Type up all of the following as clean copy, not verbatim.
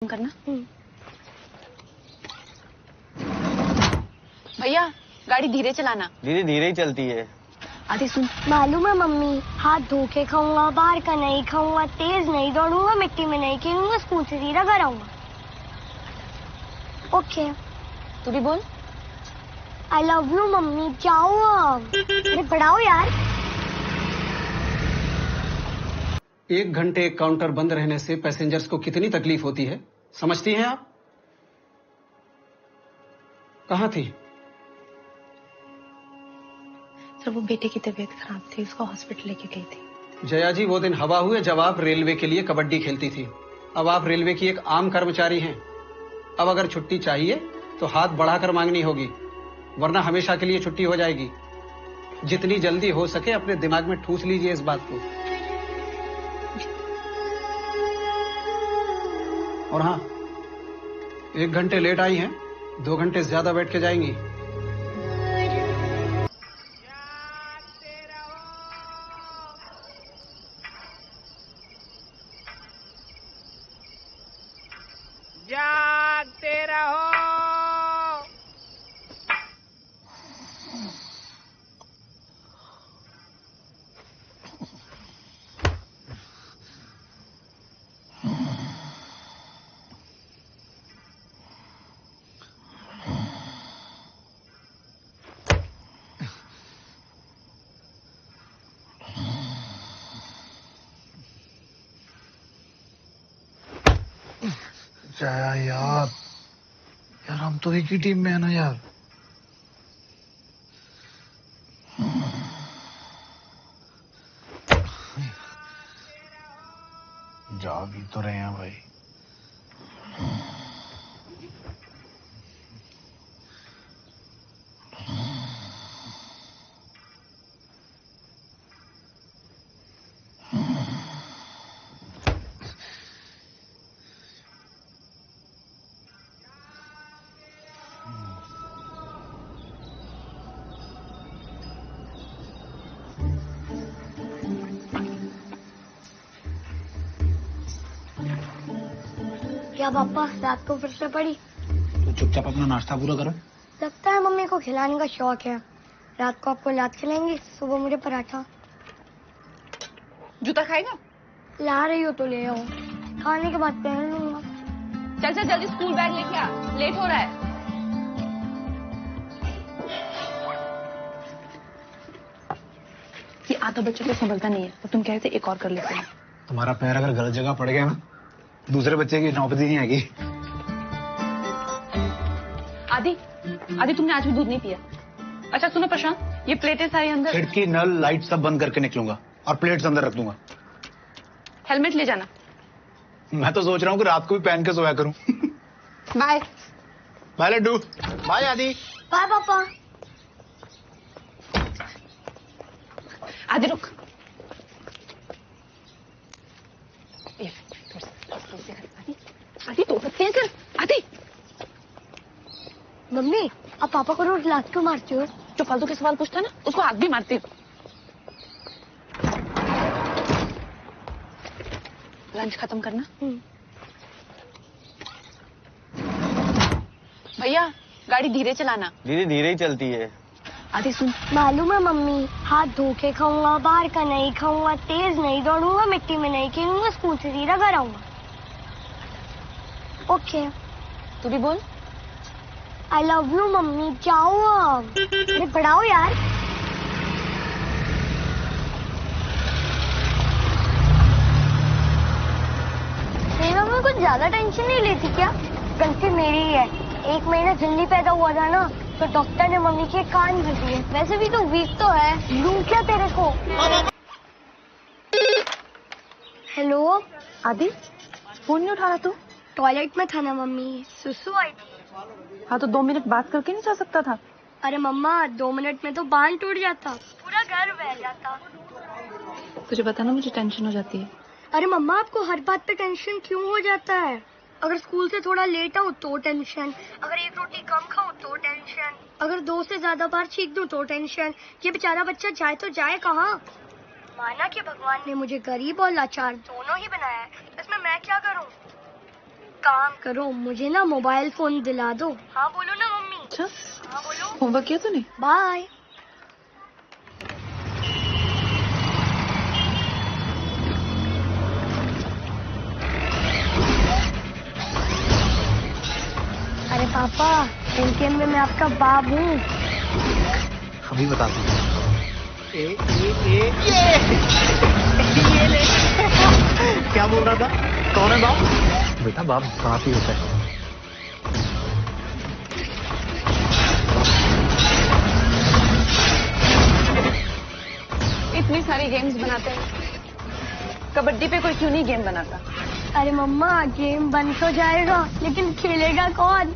करना। भैया गाड़ी धीरे चलाना। धीरे धीरे ही चलती है। आदि सुन, मालूम है मम्मी, हाथ धो के खाऊंगा, बाहर का नहीं खाऊंगा, तेज नहीं दौड़ूंगा, मिट्टी में नहीं खेलूंगा, स्कूल से सीधा घर आऊंगा। ओके। तू भी बोल। आई लव यू मम्मी, जाओ अब। अरे बढ़ाओ यार। 1 घंटे एक काउंटर बंद रहने से पैसेंजर्स को कितनी तकलीफ होती है, समझती हैं आप? कहाँ थी? सर वो बेटे की तबीयत खराब थी, उसको हॉस्पिटल लेके गई थी। जया जी, वो दिन हवा हुए जब आप रेलवे के लिए कबड्डी खेलती थी। अब आप रेलवे की एक आम कर्मचारी हैं। अब अगर छुट्टी चाहिए तो हाथ बढ़ाकर मांगनी होगी, वरना हमेशा के लिए छुट्टी हो जाएगी। जितनी जल्दी हो सके अपने दिमाग में ठूस लीजिए इस बात को। और हाँ, 1 घंटे लेट आई हैं, 2 घंटे ज्यादा बैठ के जाएंगी। जागते रहो। जया यार, हम तो एक ही टीम में है ना यार। जा भी तो रहे हैं भाई। क्या पापा रात को फिर से पड़ी? तो चुपचाप अपना नाश्ता पूरा करो। लगता है मम्मी को खिलाने का शौक है। रात को आपको लात खिलाएंगी, सुबह मुझे पराठा। जूता खाएगा? ला रही हो तो ले आओ, खाने के बाद पहन लूंगा। चल चल जल्दी स्कूल बैग लेके आ, लेट हो रहा है। ये आधा बच्चे को समझता नहीं है, तो तुम कहते एक और कर लेते हैं। तुम्हारा पैर अगर गलत जगह पड़ गया ना, दूसरे बच्चे की नौबत नहीं आएगी। आदि आदि तुमने आज भी दूध नहीं पिया? अच्छा सुनो प्रशांत, ये प्लेटें सारी अंदर। खिड़की नल लाइट सब बंद करके निकलूंगा और प्लेट्स अंदर रख दूंगा। हेलमेट ले जाना। मैं तो सोच रहा हूँ कि रात को भी पहन के सोया करूं। Bye bye Laddu. Bye Adi. Bye पापा। आदि रुक। आदि तो तेज कर। आदि मम्मी, आप पापा को रोज लात क्यों मारती हो? जो फालतू के सवाल पूछता है ना, उसको हाथ भी मारती हूँ। लंच खत्म करना। भैया गाड़ी धीरे चलाना। धीरे धीरे ही चलती है। आदि सुन, मालूम है मम्मी, हाथ धो के खाऊंगा, बाहर का नहीं खाऊंगा, तेज नहीं दौड़ूंगा, मिट्टी में नहीं खेलूंगा, स्कूल से सीधा घर आऊंगा। ओके। तू भी बोल। आई लव यू मम्मी, जाओ अब। अरे बढ़ाओ यार। मेरी मम्मी कुछ ज्यादा टेंशन नहीं लेती क्या? गलती मेरी ही है। 1 महीना जल्दी पैदा हुआ था ना, तो डॉक्टर ने मम्मी के कान भर दिए। वैसे भी तो वीक तो है, लूं क्या तेरे को? हेलो आदि फोन नहीं उठा रहा तू? टॉयलेट में था ना मम्मी, सुसु आई थी। हाँ तो 2 मिनट बात करके नहीं जा सकता था? अरे मम्मा, 2 मिनट में तो बांध टूट जाता, पूरा घर बह जाता। तुझे पता ना मुझे टेंशन हो जाती है। अरे मम्मा, आपको हर बात पे टेंशन क्यों हो जाता है? अगर स्कूल से थोड़ा लेट आऊँ तो टेंशन, अगर 1 रोटी कम खाऊं तो टेंशन, अगर 2 से ज्यादा बार छींक दूं तो टेंशन। ये बेचारा बच्चा जाए तो जाए कहाँ? माना कि भगवान ने मुझे गरीब और लाचार दोनों ही बनाया है, इसमें मैं क्या करूँ? काम करो, मुझे ना मोबाइल फोन दिला दो। हाँ बोलो ना मम्मी। अच्छा, हाँ बोलो। होमवर्क किया तूने? बाय। अरे पापा, एलकेएम में मैं आपका बाप हूँ। अभी बताता हूँ। ये ले। क्या बोल रहा था? कौन है बाप? बेटा बाप बाप ही होता है। इतनी सारी गेम्स बनाते हैं, कबड्डी पे कोई क्यों नहीं गेम बनाता? अरे मम्मा, गेम बन तो जाएगा लेकिन खेलेगा कौन?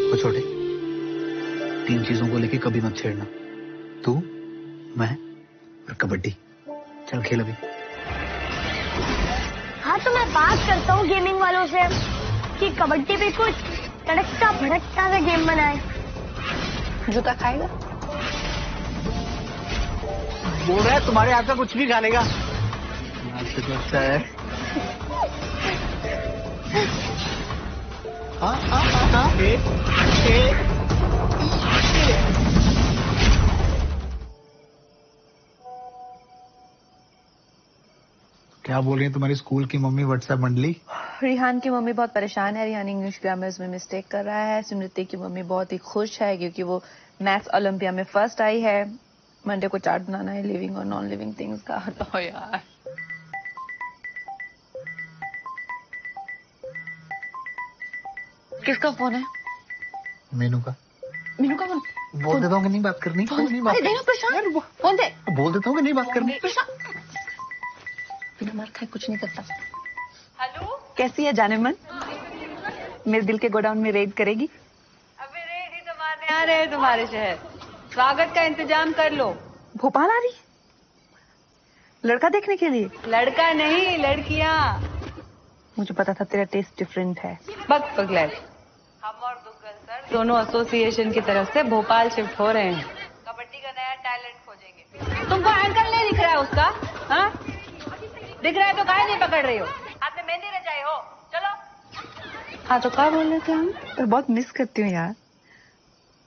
वो छोटे, 3 चीजों को लेके कभी मत छेड़ना। तू, मैं और कबड्डी। चल खेल अभी। हाँ तो मैं बात करता हूँ गेमिंग वालों से कि कबड्डी पे कुछ तड़कता भड़कता सा गेम बनाए। जूता खाएगा? बोल रहा है तुम्हारे हाथ का कुछ भी खा लेगा। लगता है। हाँ। क्या बोल रही है तुम्हारी स्कूल की मम्मी व्हाट्सएप मंडली? रिहान की मम्मी बहुत परेशान है। रिहान इंग्लिश ग्रामर्स में मिस्टेक कर रहा है। स्मृति की मम्मी बहुत ही खुश है क्योंकि वो मैथ्स ओलंपिया में फर्स्ट आई है। मंडे को चार्ट बनाना है लिविंग और नॉन लिविंग थिंग्स का। तो यार किसका फोन है? मीनू का। मीनू का फोन? बोल देता हूँ कि नहीं बात करनी। नहीं बात अरे देना प्रशांत, फोन दे। बोल देता हूँ कि नहीं बात करनी। बिना मार खाए कुछ नहीं करता। हेलो, कैसी है जाने मन? मेरे दिल के गोडाउन में रेड करेगी? अभी रेड ही तो मारने आ रहे हैं तुम्हारे शहर। स्वागत का इंतजाम कर लो। भोपाल आ रही? लड़का देखने के लिए? लड़का नहीं, लड़कियां। मुझे पता था तेरा टेस्ट डिफरेंट है। बक पगलैट। हम और दुग्गल सर दोनों एसोसिएशन की तरफ से भोपाल शिफ्ट हो रहे हैं। कबड्डी का नया टैलेंट खोजेंगे। तुमको एंकल नहीं दिख रहा है उसका? हाँ, दिख रहा है तो काहे नहीं पकड़ रही हो? हाथ में मेहंदी रचाई हो? चलो। हाँ तो क्या बोल रहे थे हम? तो बहुत मिस करती हूँ यार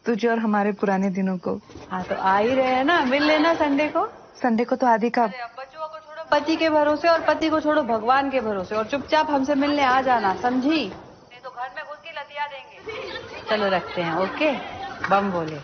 तुझे और हमारे पुराने दिनों को। हाँ तो आ ही रहे हैं ना, मिल लेना संडे को। संडे को तो आदि का बच्चों को छोड़ो पति के भरोसे और पति को छोड़ो भगवान के भरोसे और चुपचाप हमसे मिलने आ जाना, समझी? नहीं तो घर में घुस के लतिया देंगे। चलो रखते हैं, ओके? बम बोले।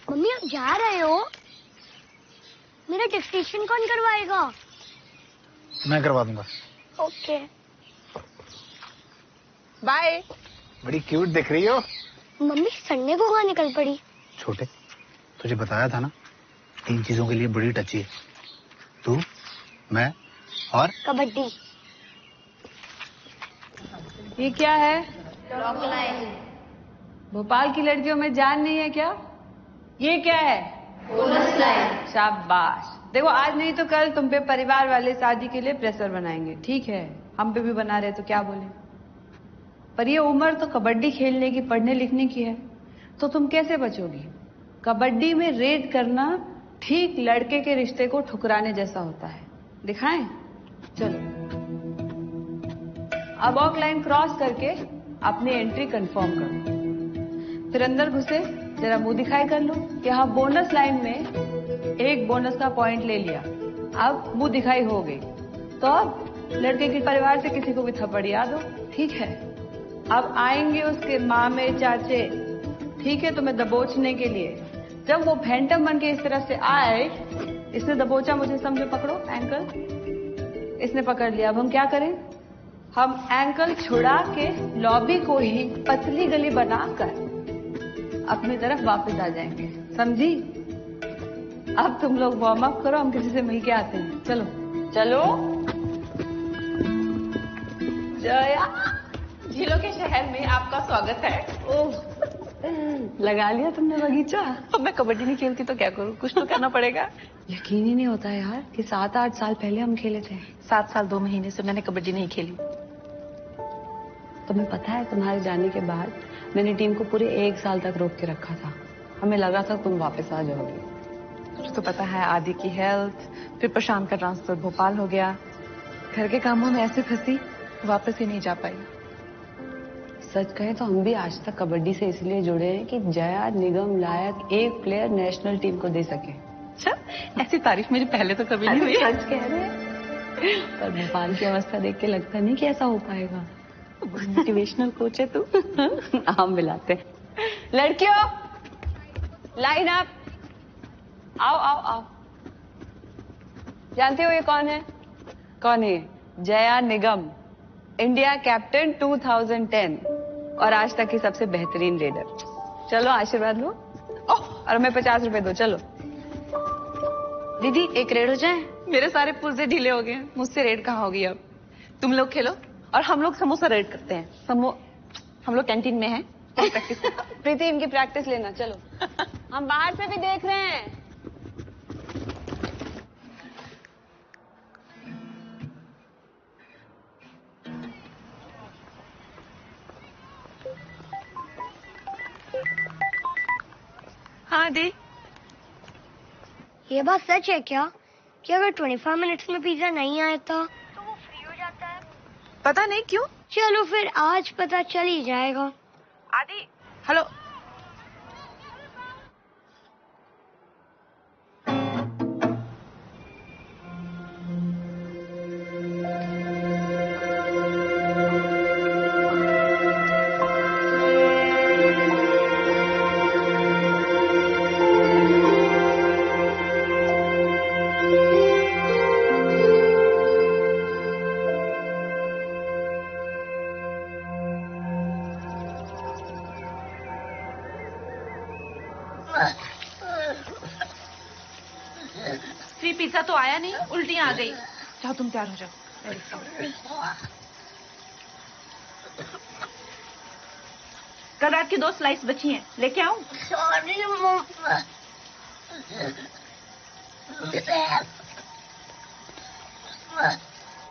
मम्मी आप जा रहे हो? मेरा टेस्टेशन कौन करवाएगा? मैं करवा दूंगा। Okay bye. बड़ी क्यूट दिख रही हो। मम्मी संडे को कहाँ निकल पड़ी? छोटे, तुझे बताया था ना 3 चीजों के लिए बड़ी टची है। तू, मैं और कबड्डी। ये क्या है? भोपाल की लड़कियों में जान नहीं है क्या? ये क्या है? Bonus line. शाबाश। देखो आज नहीं तो कल तुम पे परिवार वाले शादी के लिए प्रेशर बनाएंगे, ठीक है? हम पे भी बना रहे तो क्या बोले? पर ये उम्र तो कबड्डी खेलने की, पढ़ने लिखने की है, तो तुम कैसे बचोगी? कबड्डी में रेड करना ठीक लड़के के रिश्ते को ठुकराने जैसा होता है। दिखाएं? चलो अब ऑक लाइन क्रॉस करके अपनी एंट्री कंफर्म करो, फिर अंदर घुसे जरा मुंह दिखाई कर लो कि हाँ बोनस लाइन में 1 बोनस का पॉइंट ले लिया। अब मुंह दिखाई हो गई तो अब लड़के के परिवार से किसी को भी थप्पड़ याद हो, ठीक है? अब आएंगे उसके मामे चाचे, ठीक है, तुम्हें दबोचने के लिए। जब वो फैंटम बन के इस तरह से आए, इसने दबोचा मुझे, समझो, पकड़ो एंकल, इसने पकड़ लिया। अब हम क्या करें? हम एंकल छुड़ा के लॉबी को ही पतली गली बनाकर अपनी तरफ वापस आ जाएंगे, समझी? अब तुम लोग वार्म अप करो, हम किसी से मिल के आते हैं। चलो चलो। जया, झीलों के शहर में आपका स्वागत है। ओह, लगा लिया तुमने बगीचा? अब मैं कबड्डी नहीं खेलती तो क्या करूँ, कुछ तो करना पड़ेगा। यकीन ही नहीं होता यार कि 7-8 साल पहले हम खेले थे। 7 साल 2 महीने से मैंने कबड्डी नहीं खेली। तुम्हें पता है तुम्हारे जाने के बाद मैंने टीम को पूरे 1 साल तक रोक के रखा था। हमें लगा था तुम वापस आ जाओगी। तुझे तो पता है, आदि की हेल्थ, फिर प्रशांत का ट्रांसफर भोपाल हो गया, घर के कामों में ऐसे फंसी वापस ही नहीं जा पाई। सच कहे तो हम भी आज तक कबड्डी से इसलिए जुड़े हैं कि जया निगम लायक एक प्लेयर नेशनल टीम को दे सके। अच्छा, ऐसी तारीफ मेरी पहले तो कभी नहीं हुई। सच कह रहे हैं। पर भोपाल की अवस्था देख के लगता नहीं कि ऐसा हो पाएगा। मोटिवेशनल कोच है तू। हम मिलाते हैं। लड़कियों, लाइन अप। आओ आओ आओ। जानते हो ये कौन है? कौन है? जया निगम, इंडिया कैप्टन 2010 और आज तक की सबसे बेहतरीन लीडर। चलो आशीर्वाद लो। और हमें 50 रुपए दो। चलो दीदी, एक रेड हो जाए। मेरे सारे पुर्जे ढीले हो गए, मुझसे रेड कहाँ होगी अब। तुम लोग खेलो और हम लोग समोसा रेड करते हैं। हम लोग कैंटीन में हैं, प्रैक्टिस। प्रीति, इनकी प्रैक्टिस लेना। चलो हम बाहर से भी देख रहे हैं। हाँ दी। ये बात सच है क्या कि अगर 25 मिनट्स में पिज्जा नहीं आया था तो वो फ्री हो जाता है? पता नहीं क्यों। चलो फिर आज पता चल ही जाएगा। आदि, हेलो। फ्री पिज्जा तो आया नहीं, उल्टियां आ गई। जाओ तुम तैयार हो जाओ। कल रात की 2 स्लाइस बची हैं, लेके आऊं? सॉरी मम्मा।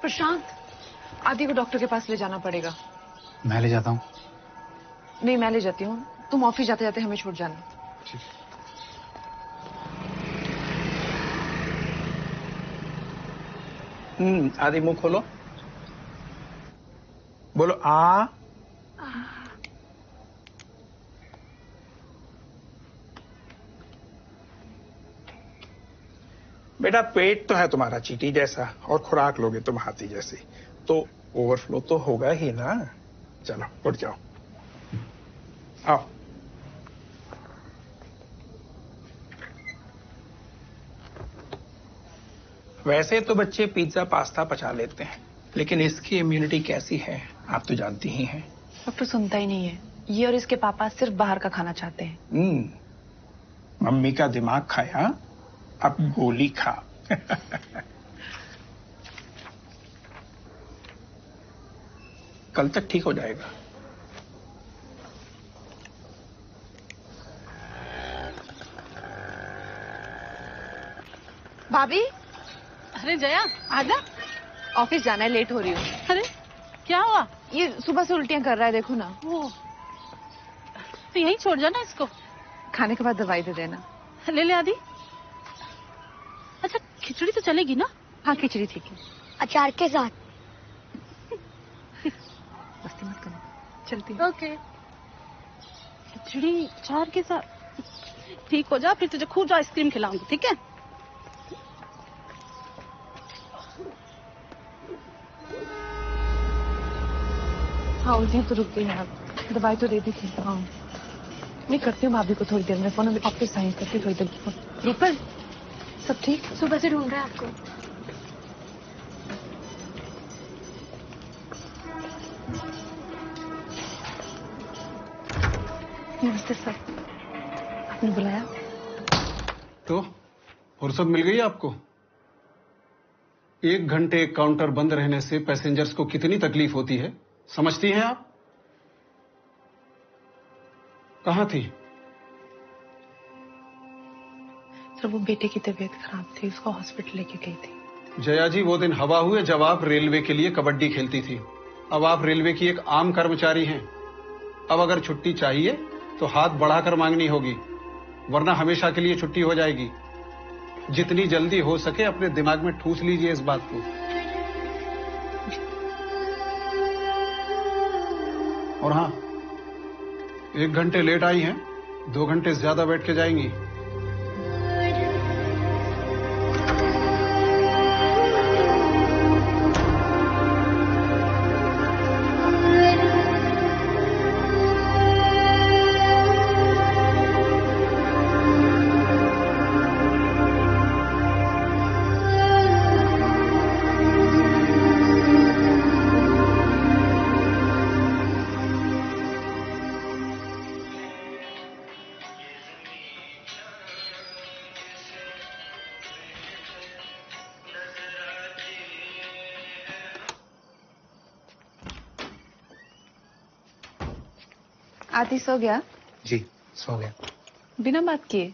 प्रशांत, आदि को डॉक्टर के पास ले जाना पड़ेगा। मैं ले जाता हूँ। नहीं, मैं ले जाती हूँ, तुम ऑफिस जाते जाते हमें छोड़ जाना। ठीक। आदि मुंह खोलो, बोलो आ। बेटा, पेट तो है तुम्हारा चींटी जैसा और खुराक लोगे तुम हाथी जैसी, तो ओवरफ्लो तो होगा ही ना। चलो उठ जाओ, आओ। वैसे तो बच्चे पिज्जा पास्ता पचा लेते हैं, लेकिन इसकी इम्यूनिटी कैसी है आप तो जानती ही हैं। डॉक्टर सुनता ही नहीं है। ये और इसके पापा सिर्फ बाहर का खाना चाहते हैं। मम्मी का दिमाग खाया, अब गोली खा। कल तक ठीक हो जाएगा। भाभी, अरे जया, आजा। ऑफिस जाना है, लेट हो रही हूँ। अरे क्या हुआ? ये सुबह से उल्टियां कर रहा है, देखो ना। वो तो यहीं छोड़ जाना इसको। खाने के बाद दवाई दे देना। ले ले आदि। अच्छा, खिचड़ी तो चलेगी ना? हाँ, खिचड़ी ठीक है। अचार के साथ। मस्ती मत करना, चलती हूँ। ओके। खिचड़ी अचार के साथ ठीक हो जा, फिर तुझे खूब आइसक्रीम खिलाऊंगी, ठीक है? हाँ, उल्टी तो रुक गई है, अब दवाई तो दे दी थी। हाँ, मैं करती हूँ भाभी को थोड़ी देर में फोन। अभी ऑफिस साइन करती थोड़ी देर फोन। दीपल, सब ठीक? सुबह से ढूंढ रहा है आपको। नमस्ते सर, आपने बुलाया? तो फुर्सत मिल गई आपको? 1 घंटे काउंटर बंद रहने से पैसेंजर्स को कितनी तकलीफ होती है समझती हैं आप? कहाँ थी? सर वो बेटे की तबीयत खराब थी, उसको हॉस्पिटल लेके गई थी। जया जी, वो दिन हवा हुए जब आप रेलवे के लिए कबड्डी खेलती थी। अब आप रेलवे की एक आम कर्मचारी हैं। अब अगर छुट्टी चाहिए तो हाथ बढ़ाकर मांगनी होगी, वरना हमेशा के लिए छुट्टी हो जाएगी। जितनी जल्दी हो सके अपने दिमाग में ठूस लीजिए इस बात को। और हाँ, 1 घंटे लेट आई हैं, 2 घंटे ज्यादा बैठ के जाएंगी। आदि सो गया? जी सो गया। बिना बात किए?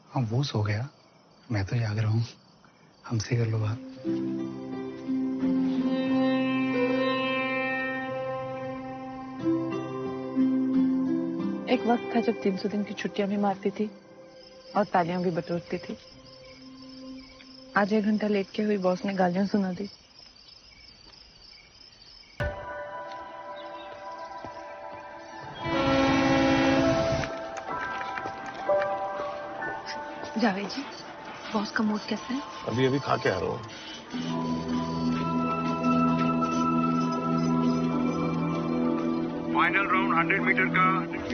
हाँ वो सो गया, मैं तो जाग रहा हूँ। हमसे कर लो बात। एक वक्त था जब 300 दिन की छुट्टियां भी मारती थी और तालियां भी बटोरती थी। आज 1 घंटा लेट के हुई बॉस ने गालियां सुना दी। जावेद जी, बॉस का मूड कैसा है? अभी अभी खा के आ रहा हूँ। फाइनल राउंड 100 मीटर का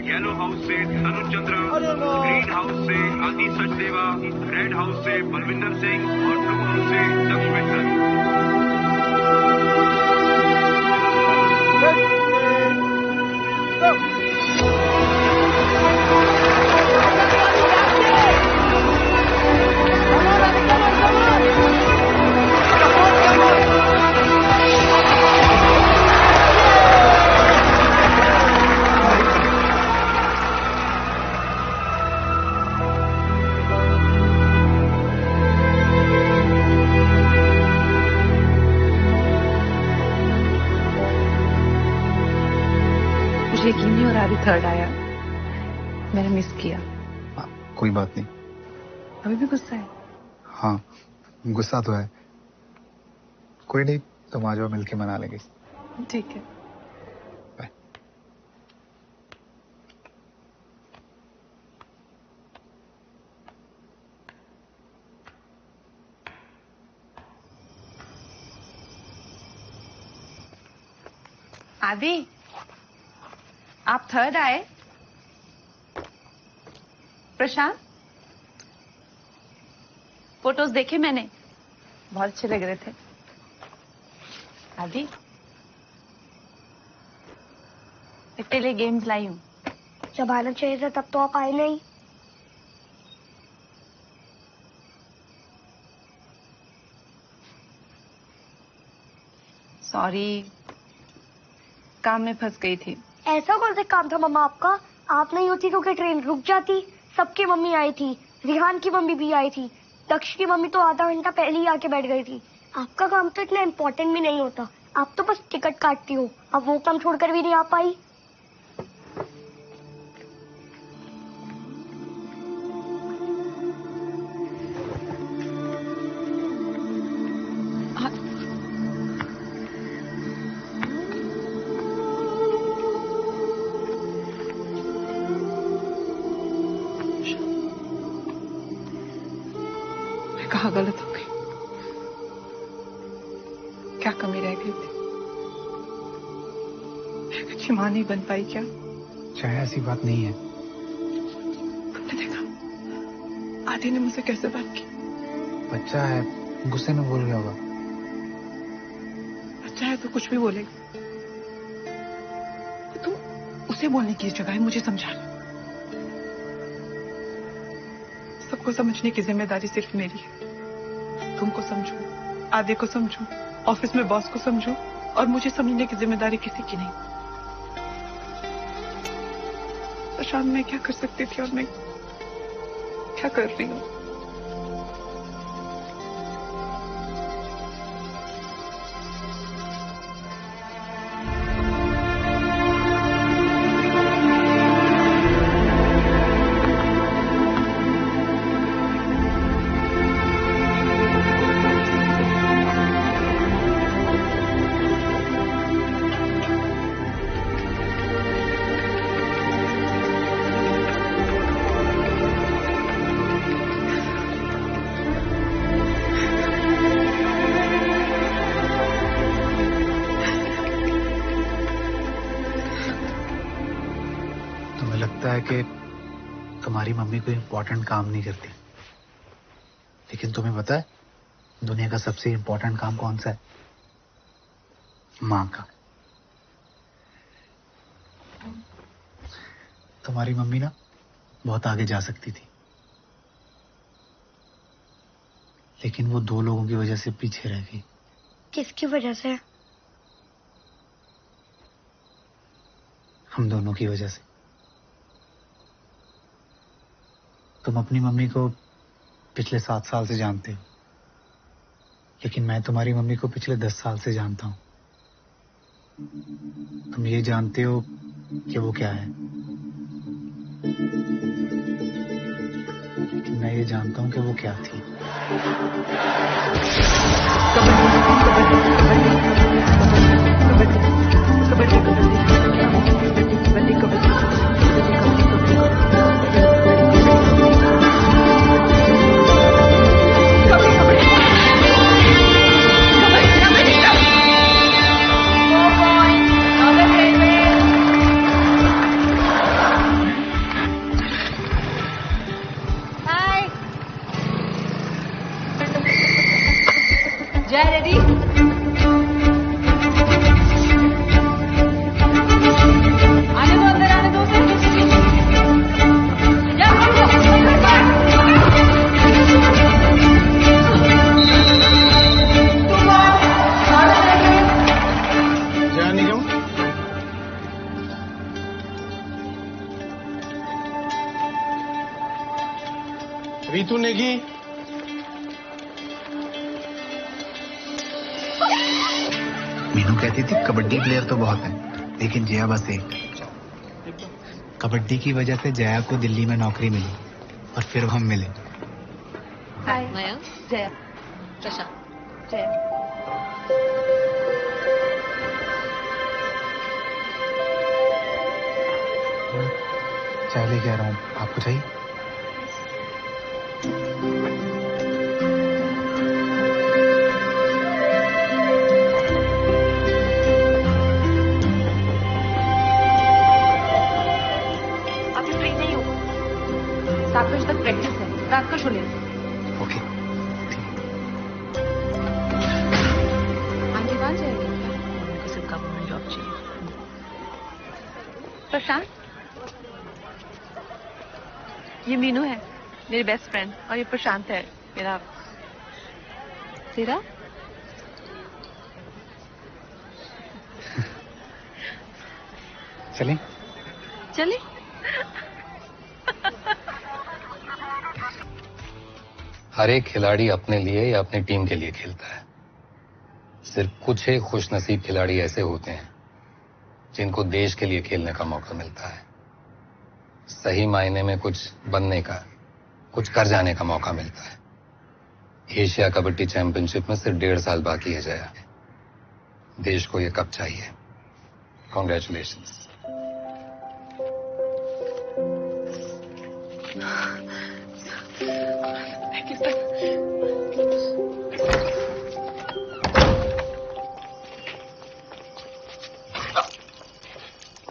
येलो हाउस से तनुज चंद्रा, ग्रीन हाउस से आदि सचदेवा, रेड हाउस से बलविंदर सिंह और ब्लू हाउस से लक्ष्मण। यकीन नहीं हो रहा अभी 3rd आया। मैंने मिस किया। कोई बात नहीं। अभी भी गुस्सा है? हाँ गुस्सा तो है। कोई नहीं, तुम आ जाओ, मिलके मना लेंगे। ठीक है। बाय। आदि, आप 3rd आए? प्रशांत, फोटोज देखे मैंने, बहुत अच्छे लग रहे थे। आदि, तेरे लिए गेम्स लाई हूँ। जब आना चाहिए था तब तो आप आए नहीं। सॉरी, काम में फंस गई थी। ऐसा कौन सा काम था मम्मा आपका? आप नहीं होती तो क्या ट्रेन रुक जाती? सबकी मम्मी आई थी, रिहान की मम्मी भी आई थी, दक्ष की मम्मी तो आधा घंटा पहले ही आके बैठ गई थी। आपका काम तो इतना इम्पोर्टेंट भी नहीं होता, आप तो बस टिकट काटती हो। अब वो काम छोड़कर भी नहीं आ पाई। कहाँ गलत हो गई? क्या कमी रह गई थी? अच्छी माँ नहीं बन पाई क्या? चाहे ऐसी बात नहीं है। तुमने देखा आदि ने मुझसे कैसे बात की? बच्चा है, गुस्से में बोल गया होगा। बच्चा है तो कुछ भी बोलेगा। तुम उसे बोलने की जगह मुझे समझा लो। सबको समझने की जिम्मेदारी सिर्फ मेरी है। तुमको समझूं, आदि को समझूं, ऑफिस में बॉस को समझूं और मुझे समझने की जिम्मेदारी किसी की नहीं। प्रशांत, मैं क्या कर सकती थी और मैं क्या कर रही हूँ? है कि तुम्हारी मम्मी कोई इंपॉर्टेंट काम नहीं करती, लेकिन तुम्हें पता है दुनिया का सबसे इंपॉर्टेंट काम कौन सा है? माँ का। तुम्हारी मम्मी ना बहुत आगे जा सकती थी, लेकिन वो 2 लोगों की वजह से पीछे रह गई। किसकी वजह से? हम दोनों की वजह से। तुम अपनी मम्मी को पिछले 7 साल से जानते हो, लेकिन मैं तुम्हारी मम्मी को पिछले 10 साल से जानता हूं। तुम ये जानते हो कि वो क्या है, लेकिन मैं ये जानता हूं कि वो क्या थी। जय रेडी? आने दो, अंदर आने दो। जानी क्यों? रीतू नेगी मीनू कहती थी कबड्डी प्लेयर तो बहुत है, लेकिन जया बस एक। कबड्डी की वजह से जया को दिल्ली में नौकरी मिली और फिर हम मिले। हाय मयंक, जया, प्रशांत, जया। चाय लेके आ रहा हूँ, आपको चाहिए? तक प्रैक्टिस है, रात को छोड़िए। ओके। आंटी कहाँ जाएगी? उनको सिर्फ गवर्नमेंट जॉब चाहिए। प्रशांत, ये मीनू है मेरी बेस्ट फ्रेंड, और ये प्रशांत है मेरा तेरा। चलें? चले। हर एक खिलाड़ी अपने लिए या अपनी टीम के लिए खेलता है। सिर्फ कुछ ही खुशनसीब खिलाड़ी ऐसे होते हैं जिनको देश के लिए खेलने का मौका मिलता है, सही मायने में कुछ बनने का, कुछ कर जाने का मौका मिलता है। एशिया कबड्डी चैंपियनशिप में सिर्फ 1.5 साल बाकी है जया। देश को ये कप चाहिए। कॉन्ग्रेचुलेशंस।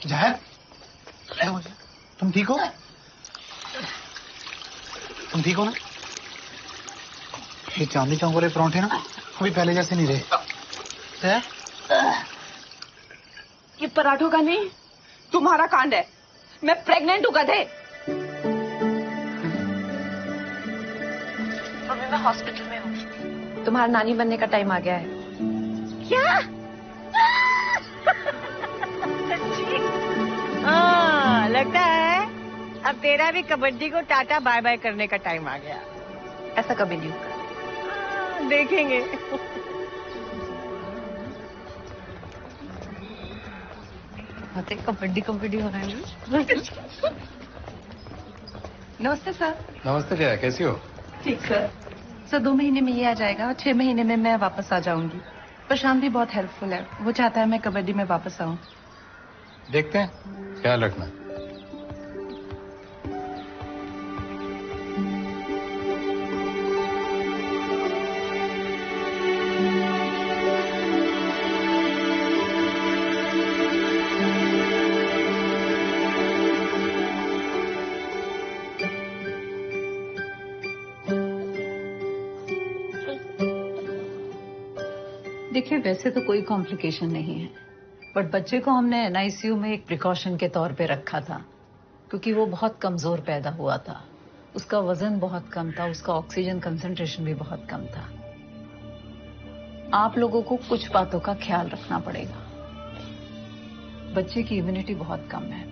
जया, तुम ठीक हो? तुम ठीक हो ना? ये चांदी चौक वाले परांठे ना अभी पहले जैसे नहीं रहे। ये पराठों का नहीं, तुम्हारा कांड है। मैं प्रेग्नेंट हूँ गधे। अभी मैं हॉस्पिटल में हूँ। तुम्हारा नानी बनने का टाइम आ गया है। क्या? हाँ, लगता है अब तेरा भी कबड्डी को टाटा बाय बाय करने का टाइम आ गया। ऐसा कभी नहीं होगा। देखेंगे। कबड्डी कबड्डी हो रहा है। नमस्ते सर। नमस्ते जया, कैसी हो? ठीक सर। सर 2 महीने में ये आ जाएगा और 6 महीने में मैं वापस आ जाऊंगी। प्रशांत भी बहुत हेल्पफुल है, वो चाहता है मैं कबड्डी में वापस आऊं। देखते हैं, ख्याल रखना। देखिए, वैसे तो कोई कॉम्प्लिकेशन नहीं है, बट बच्चे को हमने एनआईसीयू में एक प्रिकॉशन के तौर पे रखा था, क्योंकि वो बहुत कमजोर पैदा हुआ था। उसका वजन बहुत कम था, उसका ऑक्सीजन कंसंट्रेशन भी बहुत कम था। आप लोगों को कुछ बातों का ख्याल रखना पड़ेगा। बच्चे की इम्यूनिटी बहुत कम है,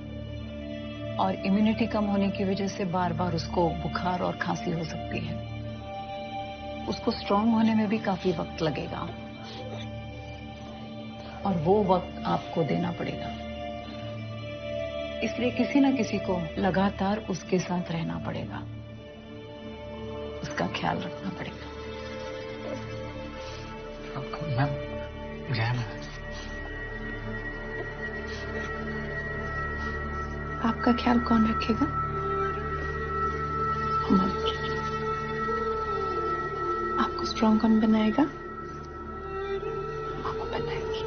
और इम्यूनिटी कम होने की वजह से बार बार उसको बुखार और खांसी हो सकती है। उसको स्ट्रांग होने में भी काफी वक्त लगेगा, और वो वक्त आपको देना पड़ेगा। इसलिए किसी न किसी को लगातार उसके साथ रहना पड़ेगा, उसका ख्याल रखना पड़ेगा। मैम, जय मैम। आपका ख्याल कौन रखेगा? आपको स्ट्रांग कौन बनाएगा? आपको बनाएगी।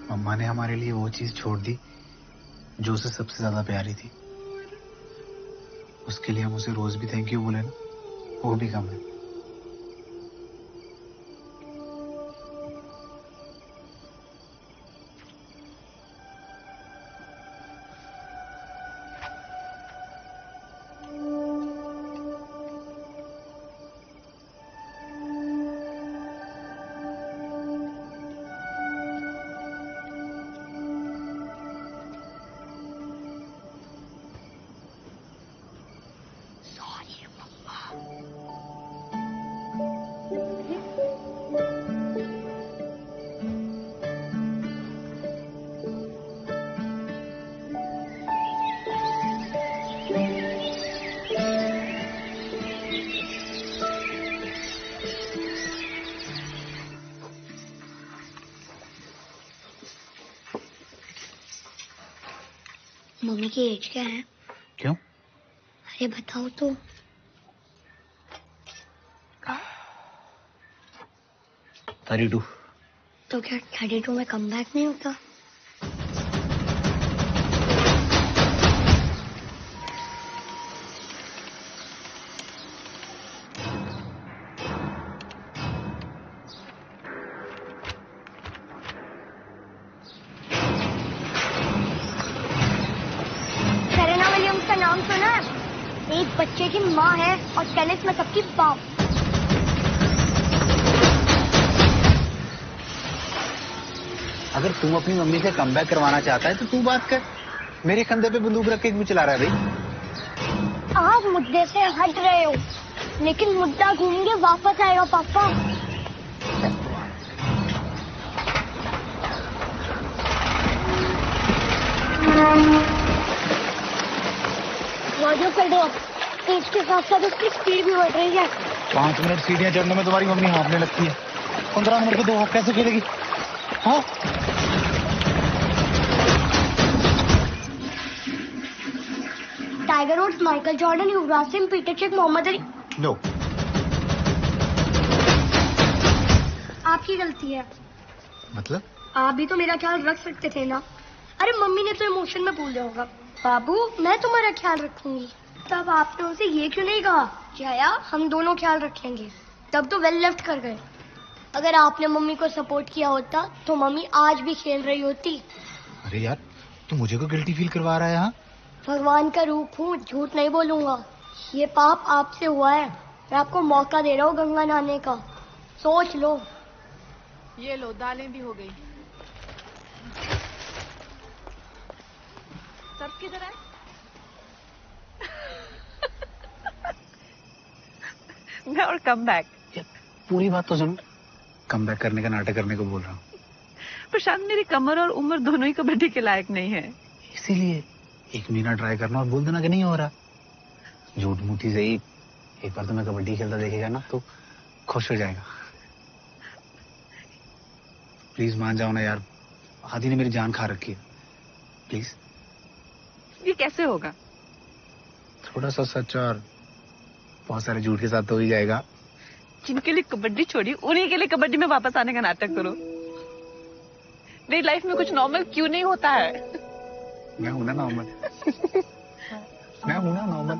मम्मा ने हमारे लिए वो चीज छोड़ दी जो उसे सबसे ज्यादा प्यारी थी। उसके लिए हम उसे रोज भी थैंक यू बोले ना, वो भी कम है। मम्मी की एज क्या है? क्यों? अरे बताओ तो। 32। तो क्या 32 में कम बैक नहीं होता? सेरेना विलियम्स का नाम सुना है? एक बच्चे की माँ है और टेनिस में सबकी बाप। अगर तू अपनी मम्मी से कमबैक करवाना चाहता है तो तू बात कर। मेरे कंधे पे बंदूक रख के क्यों चला रहा है भाई? आप मुद्दे से हट रहे हो, लेकिन मुद्दा घूम के वापस आएगा पापा। कर दो, तेज के साथ साथ उसकी स्पीड भी बढ़ रही है। 5 मिनट सीढ़ियां चढ़ने में तुम्हारी मम्मी हाँफने लगती है, 15 मिनट के 2 हॉक कैसे खेलेगी? हाँ, Tiger Woods, Michael Jordan, Yuvraj Singh, Peter Cech, Muhammad Ali. No, आपकी गलती है। मतलब? आप भी तो मेरा ख्याल रख सकते थे ना। अरे मम्मी ने तो इमोशन में भूल होगा। बाबू, मैं तुम्हारा ख्याल रखूंगी। तब आपने उसे ये क्यों नहीं कहा? जया, हम दोनों ख्याल रखेंगे। तब तो वेल लेफ्ट कर गए। अगर आपने मम्मी को सपोर्ट किया होता तो मम्मी आज भी खेल रही होती। अरे यार, तू मुझे को गिल्टी फील करवा रहा है? हाँ, भगवान का रूप हूँ, झूठ नहीं बोलूंगा। ये पाप आपसे हुआ है, मैं आपको मौका दे रहा हूँ गंगा नहाने का, सोच लो। ये लो, दालें भी हो गई। सब किधर है? मैं और कम बैक। पूरी बात तो सुन। कम बैक करने का नाटक करने को बोल रहा हूँ। प्रशांत, मेरी कमर और उम्र दोनों ही कबड्डी के लायक नहीं है। इसीलिए 1 महीना ट्राई करना और बोल देना कि नहीं हो रहा। झूठ मूठी से ही एक बार तो मैं कबड्डी खेलता देखेगा ना तो खुश हो जाएगा। प्लीज मान जाओ ना यार, आदि ने मेरी जान खा रखी है। प्लीज। ये कैसे होगा? थोड़ा सा सच और बहुत सारे झूठ के साथ तो ही जाएगा। जिनके लिए कबड्डी छोड़ी, उन्हीं के लिए कबड्डी में वापस आने का नाटक करो। मेरी लाइफ में कुछ नॉर्मल क्यों नहीं होता है? मैं हूं ना नॉर्मल। मैं हूं ना नॉर्मल।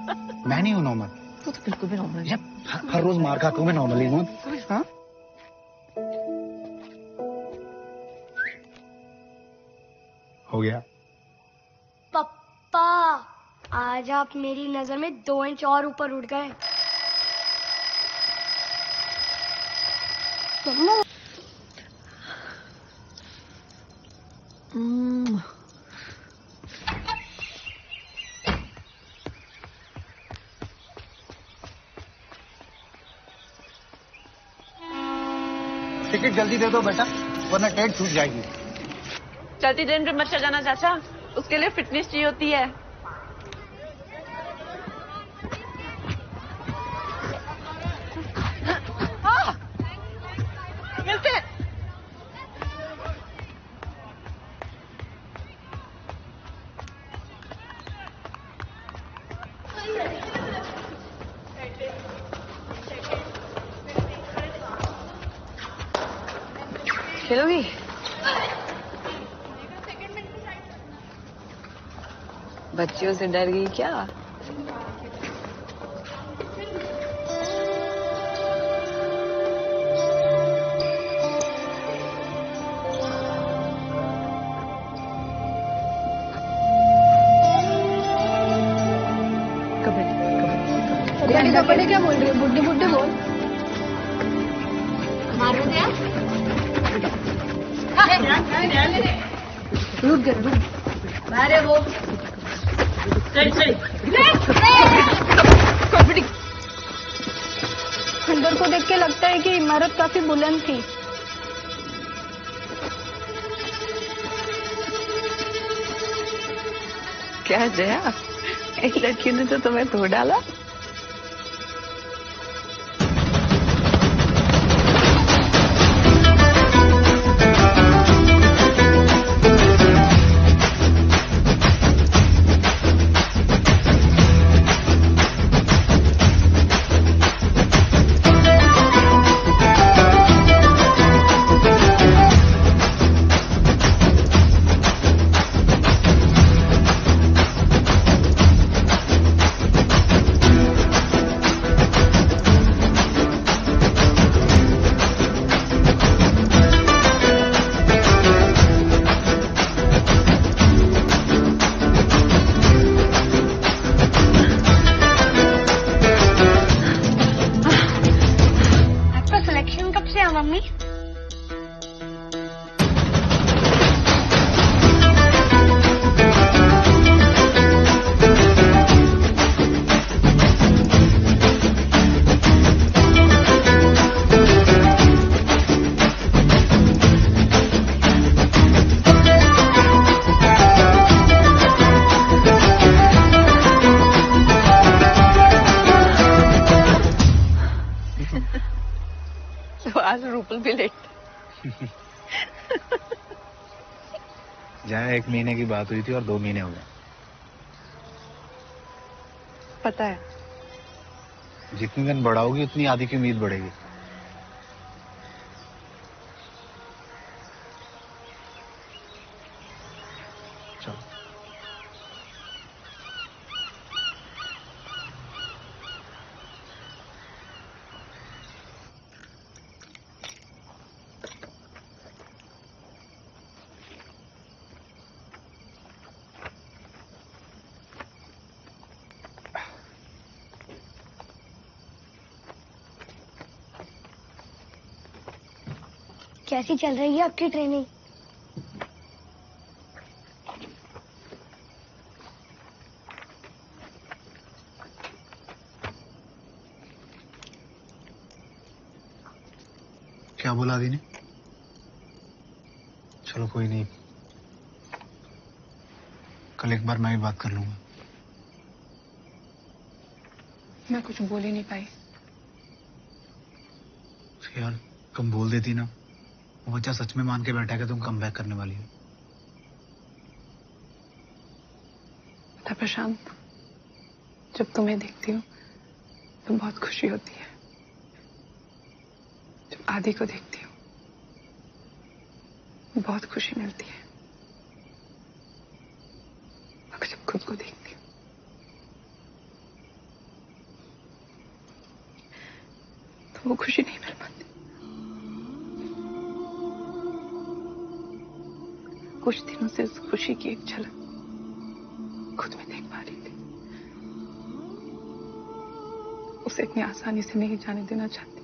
मैं नहीं हूं नॉर्मल। तू तो बिल्कुल भी नॉर्मल है। हर रोज मार खाता हूं, मैं नॉर्मल ही हूं। हाँ? हो गया। पप्पा, आज आप मेरी नजर में 2 इंच और ऊपर उठ गए। टिकट जल्दी दे दो बेटा, वरना ट्रेन छूट जाएगी। चलती ट्रेन पे मत चढ़ जाना चाचा, उसके लिए फिटनेस चाहिए होती है। मिलते हैं। खेलोगी? बच्चियों से डर गई क्या? कबड्डी क्या बोल रही है? बुड्ढे बुड्ढे बोल। मारो दे यार। रुक गए, रुक। अरे वो कबड्डी। खंडर को देख के लगता है कि इमारत काफी बुलंद थी। क्या जया, एक लड़की ने तो तुम्हें धो डाला। मम्मी? तो आज रूपल भी लेट। जहाँ 1 महीने की बात हुई थी और 2 महीने हो गए। पता है, जितनी दिन बढ़ाओगी उतनी आदि की उम्मीद बढ़ेगी। चलो। कैसी चल रही है आपकी ट्रेनिंग? क्या बोला अभी ने? चलो कोई नहीं, कल एक बार मैं भी बात कर लूंगा। मैं कुछ बोल ही नहीं पाई। यार तुम बोल देती ना, वो बच्चा सच में मान के बैठा है कि तुम कम बैक करने वाली हो। पता प्रशांत, जब तुम्हें देखती हूँ तो बहुत खुशी होती है। जब आदि को देखती हूँ बहुत खुशी मिलती है। मगर जब खुद को देखती हूँ तो वो खुशी नहीं मिल पाती। कुछ दिनों से उस खुशी की एक झलक खुद में देख पा रही थी। उसे इतनी आसानी से नहीं जाने देना चाहती।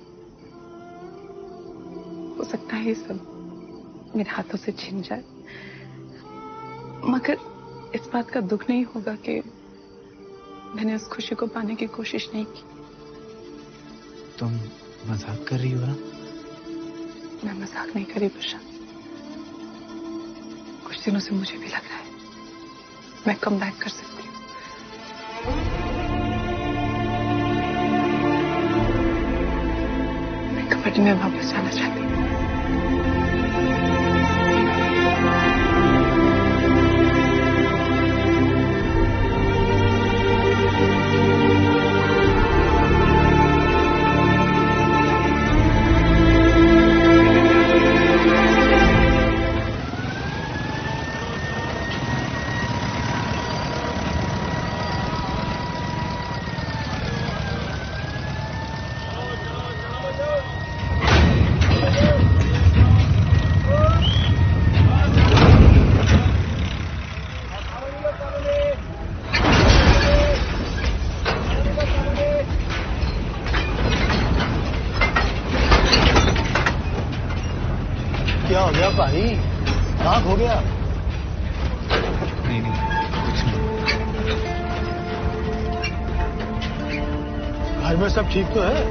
हो सकता है ये सब मेरे हाथों से छिन जाए, मगर इस बात का दुख नहीं होगा कि मैंने उस खुशी को पाने की कोशिश नहीं की। तुम मजाक कर रही हो ना? मैं मजाक नहीं कर रही प्रशांत। कुछ दिनों से मुझे भी लग रहा है मैं कम बैक कर सकती हूँ। मैं कबड्डी में वापस जाना चाहती हूँ। क्या हो गया भाई? आँख हो गया? नहीं नहीं, कुछ नहीं। घर में सब ठीक तो है?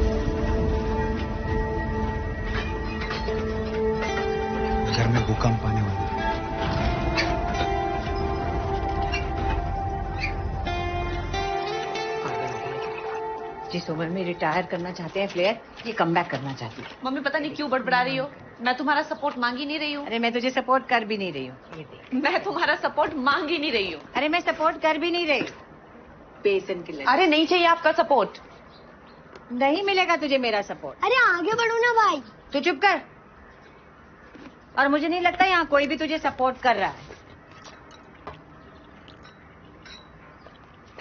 घर में भूकंप आने वाला है। जिस उम्र में रिटायर करना चाहते हैं प्लेयर, ये कमबैक करना चाहती है। मम्मी पता नहीं क्यों बड़बड़ा रही हो। मैं तुम्हारा सपोर्ट मांग ही नहीं रही हूँ। अरे मैं तुझे सपोर्ट कर भी नहीं रही हूँ। ये देख, मैं तुम्हारा सपोर्ट मांग ही नहीं रही हूँ। अरे मैं सपोर्ट कर भी नहीं रही। बेसन के लिए अरे नहीं चाहिए आपका सपोर्ट। नहीं मिलेगा तुझे मेरा सपोर्ट। अरे आगे बढ़ो ना भाई। तू चुप कर। और मुझे नहीं लगता यहाँ कोई भी तुझे सपोर्ट कर रहा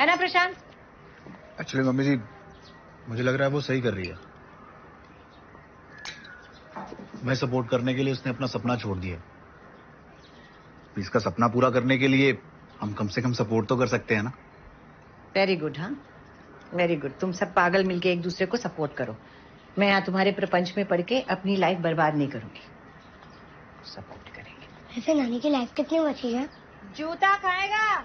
है ना प्रशांत? एक्चुअली मम्मी जी, मुझे लग रहा है वो सही कर रही है। मैं सपोर्ट करने के लिए उसने अपना सपना छोड़ दिया। इसका सपना पूरा करने के लिए हम कम से कम सपोर्ट तो कर सकते हैं ना? Very good. हाँ वेरी गुड। तुम सब पागल मिलके एक दूसरे को सपोर्ट करो। मैं यहाँ तुम्हारे प्रपंच में पड़ के अपनी लाइफ बर्बाद नहीं करूंगी। सपोर्ट करेंगे। ऐसे नानी की लाइफ कितनी बची है? जूता खाएगा।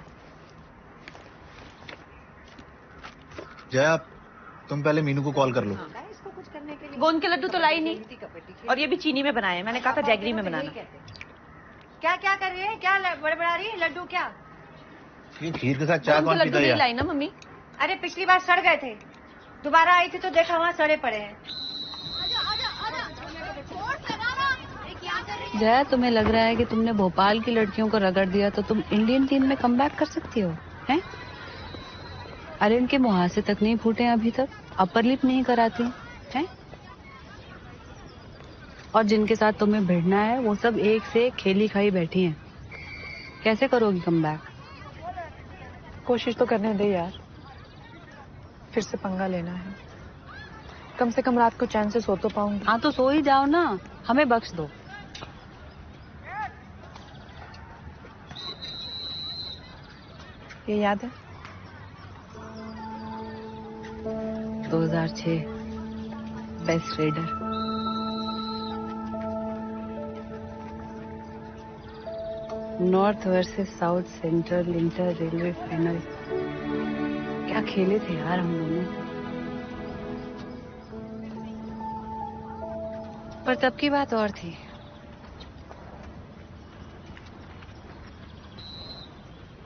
जया, तुम पहले मीनू को कॉल कर लो। इसको कुछ करने के लिए गोंद के लड्डू तो लाई नहीं, और ये भी चीनी में बनाए। मैंने कहा था जैगरी में बनाना। क्या क्या कर रही है? क्या बड़बड़ा रही है? लड्डू क्या? ये खीर के साथ चाय कौन पीता है? लाई ना मम्मी। अरे पिछली बार सड़ गए थे, दोबारा आई थी तो देखा वहाँ सड़े पड़े हैं। जया, तुम्हें लग रहा है कि तुमने भोपाल की लड़कियों को रगड़ दिया तो तुम इंडियन टीम में कमबैक कर सकती हो, हैं? अरे इनके मुहासे तक नहीं फूटे अभी तक, अपर लिप नहीं कराती हैं? और जिनके साथ तुम्हें भिड़ना है वो सब एक से एक खेली खाई बैठी हैं। कैसे करोगी कमबैक? कोशिश तो करने दे यार, फिर से पंगा लेना है। कम से कम रात को चैन से सो तो पाऊंगी। हाँ तो सो ही जाओ ना, हमें बख्श दो। ये याद है 2006 best raider. North versus south central inter railway final. क्या खेले थे यार हम दोनों। पर तब की बात और थी।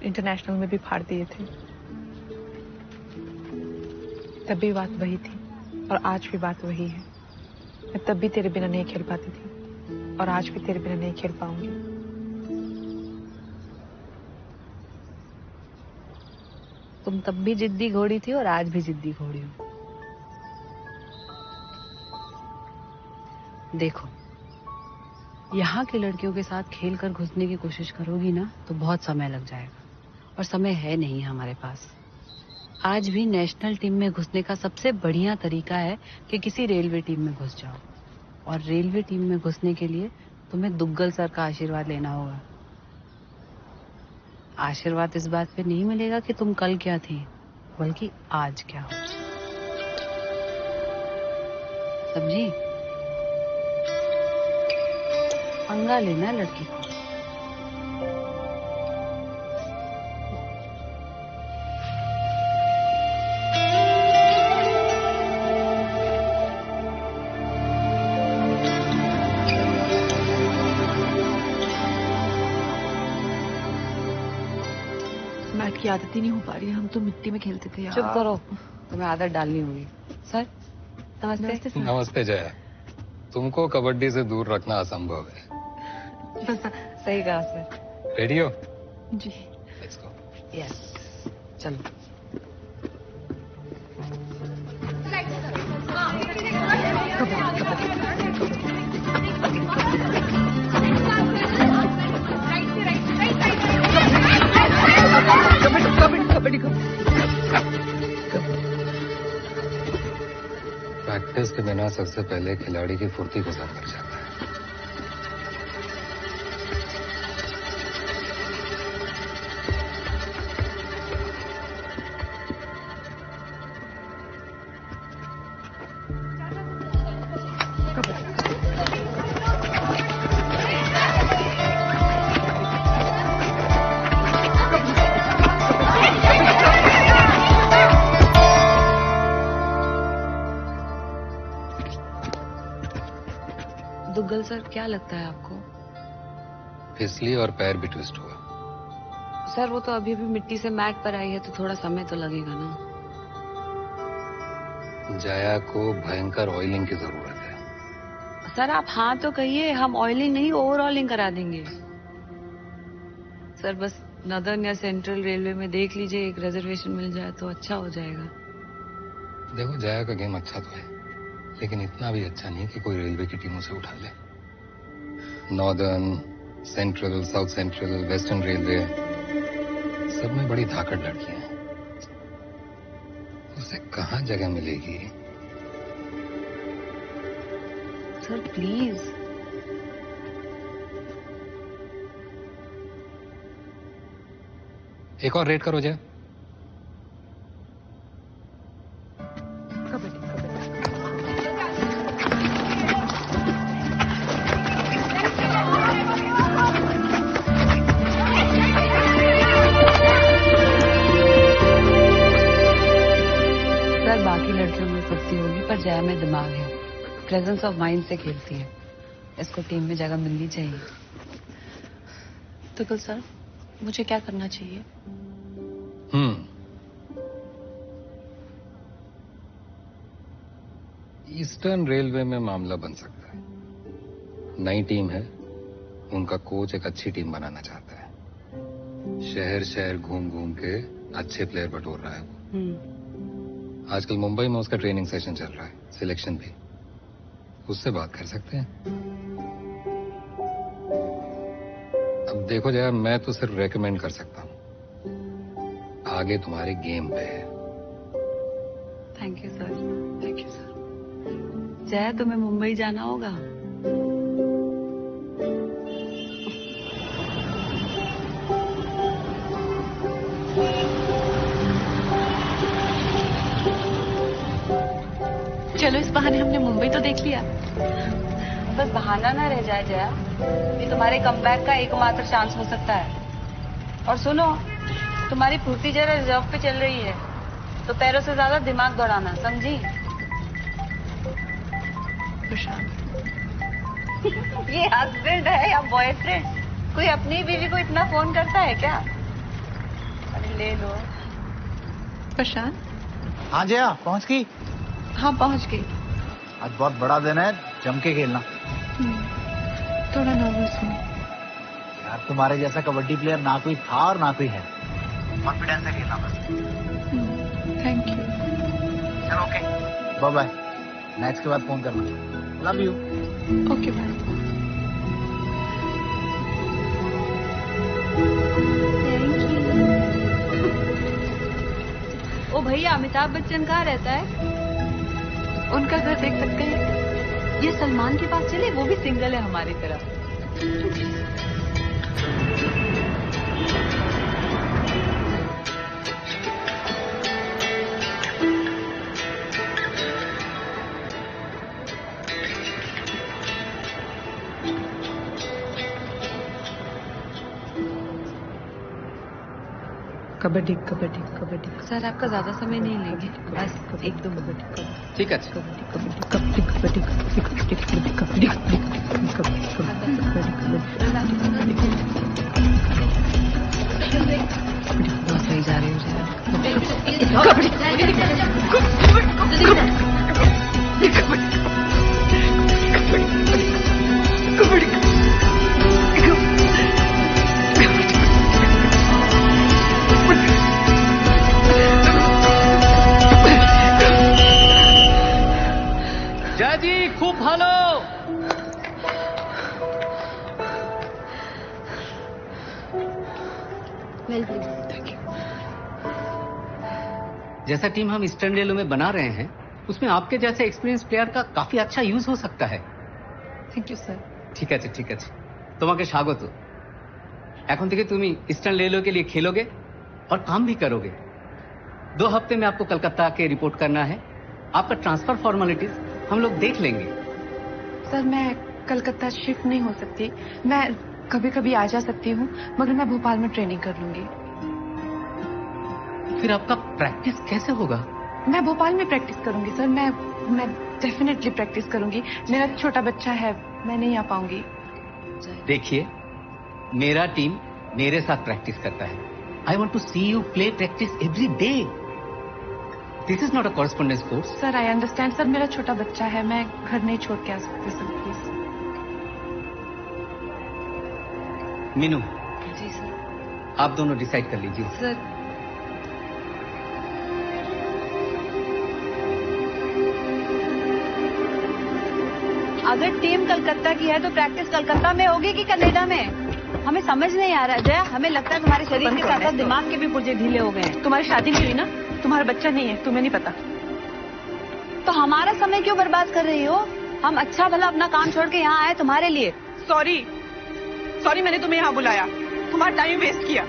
इंटरनेशनल में भी फाड़ दिए थे। तब भी बात वही थी और आज भी बात वही है। मैं तब भी तेरे बिना नहीं खेल पाती थी और आज भी तेरे बिना नहीं खेल पाऊंगी। तुम तब भी जिद्दी घोड़ी थी और आज भी जिद्दी घोड़ी हो। देखो, यहाँ की लड़कियों के साथ खेल कर घुसने की कोशिश करोगी ना तो बहुत समय लग जाएगा और समय है नहीं हमारे पास। आज भी नेशनल टीम में घुसने का सबसे बढ़िया तरीका है कि किसी रेलवे टीम में घुस जाओ और रेलवे टीम में घुसने के लिए तुम्हें दुग्गल सर का आशीर्वाद लेना होगा। आशीर्वाद इस बात पे नहीं मिलेगा कि तुम कल क्या थी, बल्कि आज क्या हो। समझी? पंगा लेना लड़की को। मैट की आदत ही नहीं हो पा रही है। हम तो मिट्टी में खेलते थे यार। चुप करो, तुम्हें आदत डालनी होगी। सर नमस्ते। नमस्ते जया। तुमको कबड्डी से दूर रखना असंभव है। सही कहा सर। रेडी हो? जी। Let's go. यस, चलो। प्रैक्टिस के बिना सबसे पहले खिलाड़ी की फुर्ती को जम कर जाता है। दुग्गल सर, क्या लगता है आपको? फिसली और पैर भी ट्विस्ट हुआ। सर वो तो अभी भी मिट्टी से मैट पर आई है तो थोड़ा समय तो लगेगा ना। जया को भयंकर ऑयलिंग की जरूरत है। सर आप हाँ तो कहिए, हम ऑयलिंग नहीं ओवरऑलिंग करा देंगे। सर बस नदर्न या सेंट्रल रेलवे में देख लीजिए, एक रिजर्वेशन मिल जाए तो अच्छा हो जाएगा। देखो जया का गेम अच्छा तो है, लेकिन इतना भी अच्छा नहीं कि कोई रेलवे की टीमों से उठा ले। Northern, central, south central, western railway, सब में बड़ी धाकड़ लड़कियां हैं। उसे कहाँ जगह मिलेगी? Sir please. एक और रेड करो जया। बाकी लड़कियों में फुर्ती होगी पर जया में दिमाग है, प्रेजेंस ऑफ माइंड से खेलती है। इसको टीम में जगह मिलनी चाहिए। दुग्गल सर, मुझे क्या करना चाहिए? ईस्टर्न रेलवे में मामला बन सकता है। नई टीम है, उनका कोच एक अच्छी टीम बनाना चाहता है। शहर शहर घूम घूम के अच्छे प्लेयर बटोर रहा है वो। आजकल मुंबई में उसका ट्रेनिंग सेशन चल रहा है, सिलेक्शन भी। उससे बात कर सकते हैं। अब देखो जया, मैं तो सिर्फ रेकमेंड कर सकता हूँ, आगे तुम्हारे गेम पे है। Thank you sir, thank you sir. Jaya तुम्हें मुंबई जाना होगा। चलो इस बहाने हमने मुंबई तो देख लिया। बस बहाना ना रह जाए जया, ये तुम्हारे कमबैक का एकमात्र चांस हो सकता है। और सुनो, तुम्हारी फुर्ती जरा रिजर्व पे चल रही है, तो पैरों से ज्यादा दिमाग दौड़ाना, समझी? ये हस्बैंड है या बॉयफ्रेंड? कोई अपनी बीवी को इतना फोन करता है क्या? अरे ले लो। प्रशांत। हाँ जया, पहुंच गई? हाँ पहुंच गई। आज बहुत बड़ा दिन है, जम के खेलना। थोड़ा नर्वस हूँ यार, तुम्हारे जैसा कबड्डी प्लेयर ना कोई था और ना कोई है। कॉन्फिडेंस से खेलना बस। Thank you. चलो ओके, बाय बाय। मैच के बाद फोन करना। Love you. Okay bye. ओ भैया, अमिताभ बच्चन कहाँ रहता है? उनका घर देख सकते हैं। ये सलमान के पास चले, वो भी सिंगल है हमारी तरह। कबड्डी कबड्डी कबड्डी। सर आपका ज्यादा समय नहीं लेंगे, बस एक दो मिनट। ठीक है। कबड्डी कबड्डी कबड्डी कबड्डी कबड्डी कबड्डी कबड्डी कबड्डी कबड्डी। बहुत सही जा रही जय जी, खूब भालो। जैसा टीम हम ईस्टर्न रेलवे में बना रहे हैं, उसमें आपके जैसे एक्सपीरियंस प्लेयर का काफी अच्छा यूज हो सकता है। Thank you sir. ঠিক আছে ঠিক আছে, তোমাকে স্বাগত। এখন থেকে তুমি ईस्टर्न रेलवे के लिए खेलोगे और काम भी करोगे। 2 हफ्ते में आपको कलकत्ता आके रिपोर्ट करना है। आपका ट्रांसफर फॉर्मेलिटीज हम लोग देख लेंगे। सर मैं कलकत्ता शिफ्ट नहीं हो सकती। मैं कभी कभी आ जा सकती हूँ, मगर मैं भोपाल में ट्रेनिंग कर लूंगी। फिर आपका प्रैक्टिस कैसे होगा? मैं भोपाल में प्रैक्टिस करूंगी सर। मैं डेफिनेटली प्रैक्टिस करूंगी। मेरा छोटा बच्चा है, मैं नहीं आ पाऊंगी। देखिए, मेरा टीम मेरे साथ प्रैक्टिस करता है। I want to see you play practice every day. This is not a correspondence course. Sir I understand sir, मेरा छोटा बच्चा है, मैं घर नहीं छोड़ के आ सकती सर, प्लीज। मीनू, जी सर। आप दोनों डिसाइड कर लीजिए। सर अगर टीम कलकत्ता की है तो प्रैक्टिस कलकत्ता में होगी कि कनाडा में? हमें समझ नहीं आ रहा जया। हमें लगता है तुम्हारे शरीर के साथ साथ दिमाग के भी पुर्जे ढीले हो गए हैं। तुम्हारी शादी नहीं हुई ना, तुम्हारा बच्चा नहीं है, तुम्हें नहीं पता। तो हमारा समय क्यों बर्बाद कर रही हो? हम अच्छा भला अपना काम छोड़ के यहाँ आए तुम्हारे लिए। सॉरी मैंने तुम्हें यहाँ बुलाया, तुम्हारा टाइम वेस्ट किया,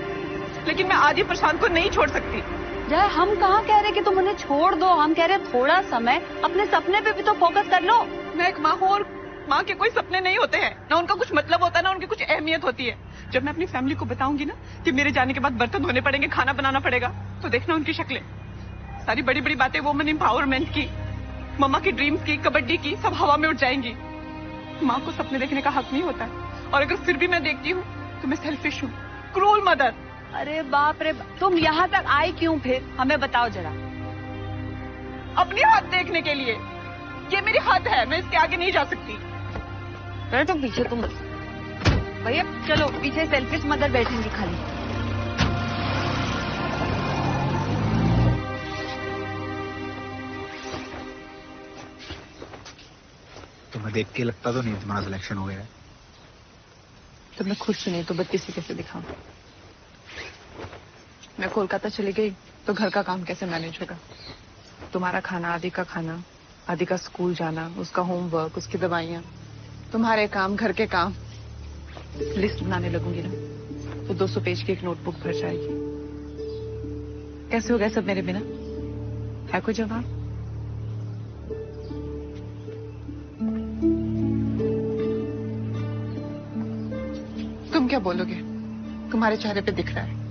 लेकिन मैं आज ही प्रशांत को नहीं छोड़ सकती। जया, हम कहाँ कह रहे कि तुम उन्हें छोड़ दो, हम कह रहे थोड़ा समय अपने सपने पे भी तो फोकस कर लो। मैं एक माँ हूँ और माँ के कोई सपने नहीं होते हैं, ना उनका कुछ मतलब होता है, ना उनकी कुछ अहमियत होती है। जब मैं अपनी फैमिली को बताऊंगी ना कि मेरे जाने के बाद बर्तन धोने पड़ेंगे, खाना बनाना पड़ेगा, तो देखना उनकी शक्लें। सारी बड़ी बड़ी बातें वुमेन एम्पावरमेंट की, मम्मा की ड्रीम्स की, कबड्डी की, सब हवा में उठ जाएंगी। माँ को सपने देखने का हक नहीं होता, और अगर फिर भी मैं देखती हूँ तो मैं सेल्फिश हूँ, क्रूल मदर। अरे बाप रे, तुम यहाँ तक आई क्यों? फिर हमें बताओ जरा। अपनी हद देखने के लिए। ये मेरी हद है, मैं इसके आगे नहीं जा सकती। अरे तुम पीछे, तुम भैया चलो पीछे, सेल्फिश मदर बैठेंगी खाली। तुम्हें देख के लगता तो नहीं तुम्हारा सिलेक्शन हो गया है। तो मैं खुद सुनी तो बत्ती से कैसे दिखाऊं? मैं कोलकाता चली गई तो घर का काम कैसे मैनेज होगा? तुम्हारा खाना, आदि का खाना, आदि का स्कूल जाना, उसका होमवर्क, उसकी दवाइयाँ, तुम्हारे काम, घर के काम। लिस्ट बनाने लगूंगी ना तो 200 पेज की एक नोटबुक भर जाएगी। कैसे हो गया सब मेरे बिना? है कोई जवाब? बोलोगे, तुम्हारे चेहरे पे दिख रहा है।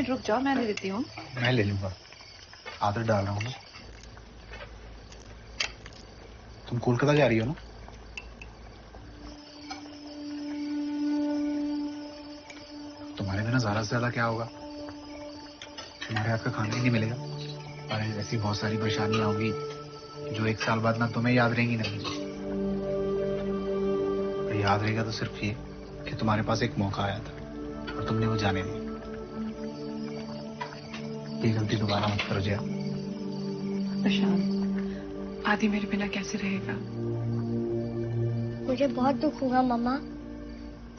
रुक जाओ, मैं ले लेती हूँ। मैं ले लूंगा, आदत डाल रहा हूँ ना। तुम कोलकाता जा रही हो ना? तुम्हारे बिना ज़्यादा से ज़्यादा क्या होगा? तुम्हारे हाथ का खाना ही नहीं मिलेगा और ऐसी बहुत सारी परेशानियां होगी जो 1 साल बाद ना तुम्हें याद रहेंगी ना मुझे। याद रहेगा तो सिर्फ ये कि तुम्हारे पास एक मौका आया था और तुमने वो जाने दिया। ये गलती दोबारा मत करो जया। प्रशांत, आदि मेरे बिना कैसे रहेगा? मुझे बहुत दुख होगा मम्मा,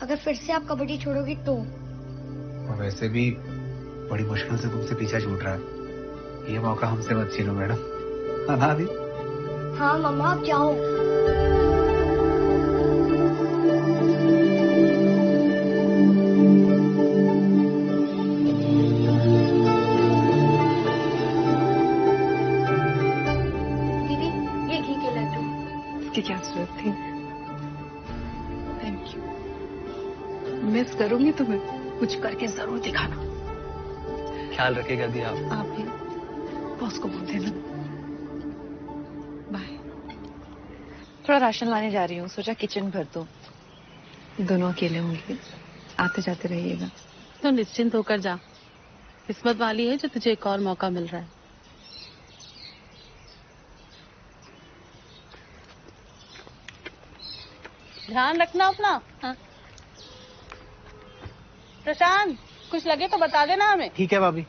अगर फिर से आप कबड्डी छोड़ोगी तो। और वैसे भी बड़ी मुश्किल से तुमसे पीछा छूट रहा है, ये मौका हमसे मत छीनो मैडम। हाँ ना आदि? हाँ मम्मा, आप जाओ। की क्या जरूरत थी? Thank you. मिस करूंगी तुम्हें, कुछ करके जरूर दिखाना। ख्याल रखेगा दी आप भी बॉस को बोल देना। बाय। थोड़ा राशन लाने जा रही हूँ, सोचा किचन भर दूं। दोनों अकेले होंगे, आते जाते रहिएगा। तो निश्चिंत होकर जा, किस्मत वाली है जो तुझे एक और मौका मिल रहा है। ध्यान रखना अपना। हाँ। प्रशांत, कुछ लगे तो बता देना हमें। ठीक है भाभी।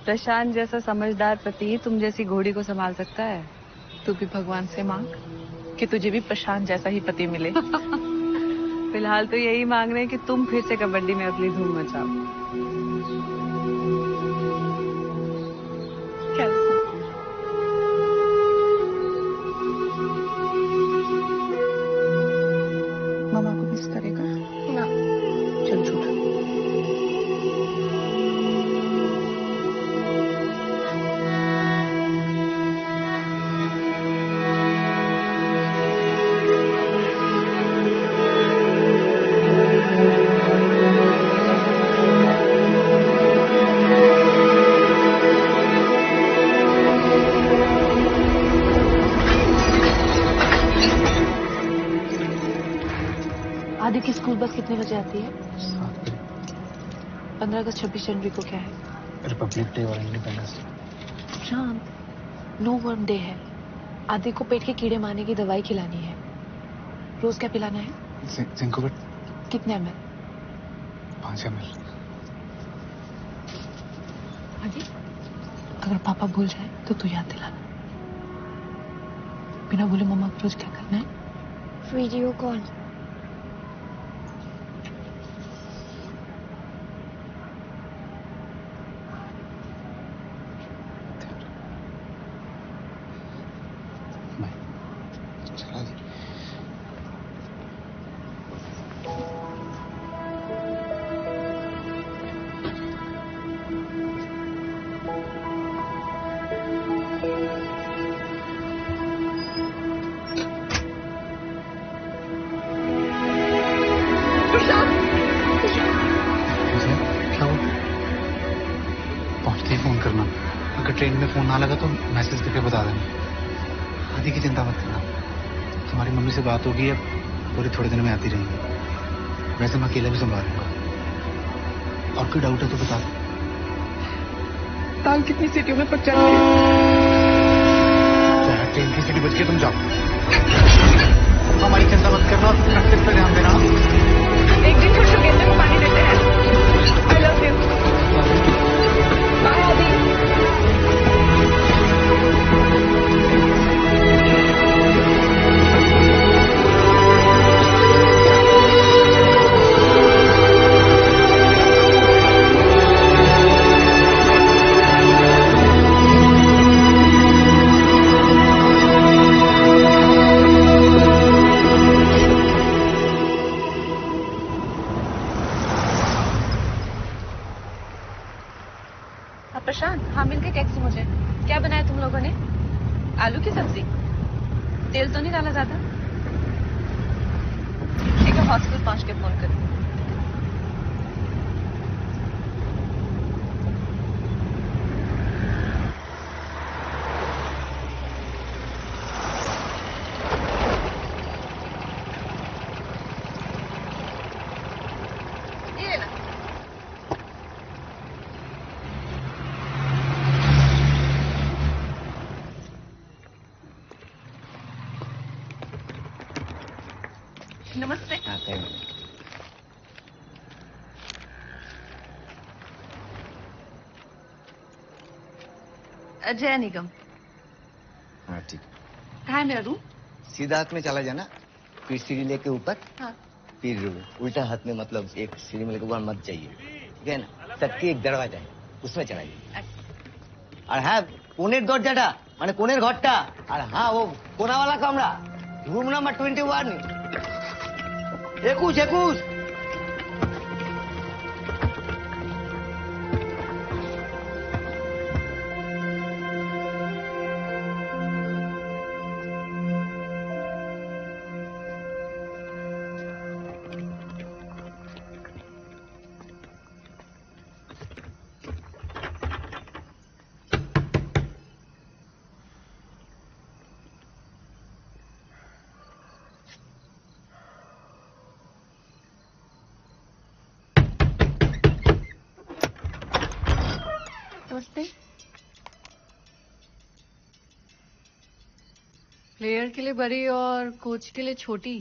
प्रशांत जैसा समझदार पति तुम जैसी घोड़ी को संभाल सकता है। तू भी भगवान से मांग कि तुझे भी प्रशांत जैसा ही पति मिले। फिलहाल तो यही मांग रहे हैं कि तुम फिर से कबड्डी में अगली धूम मचाओ। मामा को मिस करेगा ना? चल झूठा। आदि की स्कूल बस कितने बजे आती है? 15 अगस्त 26 जनवरी को क्या है? रिपब्लिक डे और इंडिपेंडेंस डे। शाम नो वर्म डे है। आदि को पेट के कीड़े मारने की दवाई खिलानी है। रोज क्या पिलाना है? जिंकोविट। कितने ml? 5 ml। आदि, अगर पापा भूल जाए तो तू याद दिलाना। बिना बोले मम्मा को रोज क्या करना है? Video call. ट्रेन में फोन ना लगा तो मैसेज करके बता देना। आदि की चिंता मत करना, तुम्हारी मम्मी से बात होगी, अब पूरे थोड़े दिन में आती रहेंगी। वैसे मैं अकेला भी संभालूंगा। और कोई डाउट है तो बता दो। दाल कितनी सीटियों में पक जाती है? ट्रेन की सीटी बज गई, तुम जाओ। हमारी चिंता मत करना, प्रैक्टिस पे ध्यान देना। एक दिन छोड़ के गेंदे को पानी देते हैं। I love you. बाय आदि। प्रशांत, हाँ मिल के टैक्सी मुझे। क्या बनाया तुम लोगों ने? आलू की सब्जी? तेल तो नहीं डाला ज्यादा? ठीक है, हॉस्पिटल पहुंच के फोन कर। नमस्ते। अजय निगम। हाँ ठीक। कहाँ है मेरा रूम? सीधा हाथ में चला जाना, फिर सीढ़ी लेके ऊपर, हाँ। फिर उल्टा हाथ में, मतलब एक सीढ़ी में लेके ऊपर मत जाइए, ठीक है ना? सबके एक दरवाजा है, उसमें चलाइए। और हाँ, कोने दरजाटा মানে কোণের ঘরটা, আর হ্যাঁ ও কোনাওয়ালা কামরা, রুম নাম্বার 21, 21। प्लेयर के लिए बड़ी और कोच के लिए छोटी।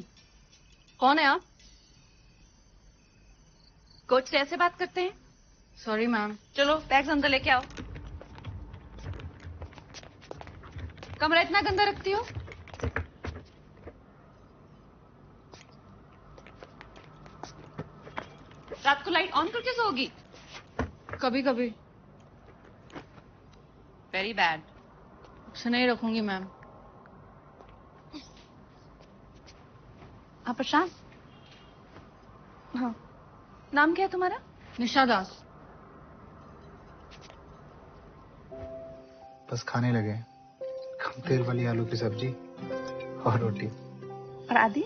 कौन है आप? कोच से ऐसे बात करते हैं? Sorry ma'am. चलो बैग्स अंदर लेके आओ। कमरा इतना गंदा रखती हो? रात को लाइट ऑन करके सोओगी? कभी कभी। Very bad. उसे नहीं रखूंगी मैम। हाँ प्रशांत। हाँ, नाम क्या है तुम्हारा? निशा दास। बस खाने लगे, कम तेल वाली आलू की सब्जी और रोटी। और आदि?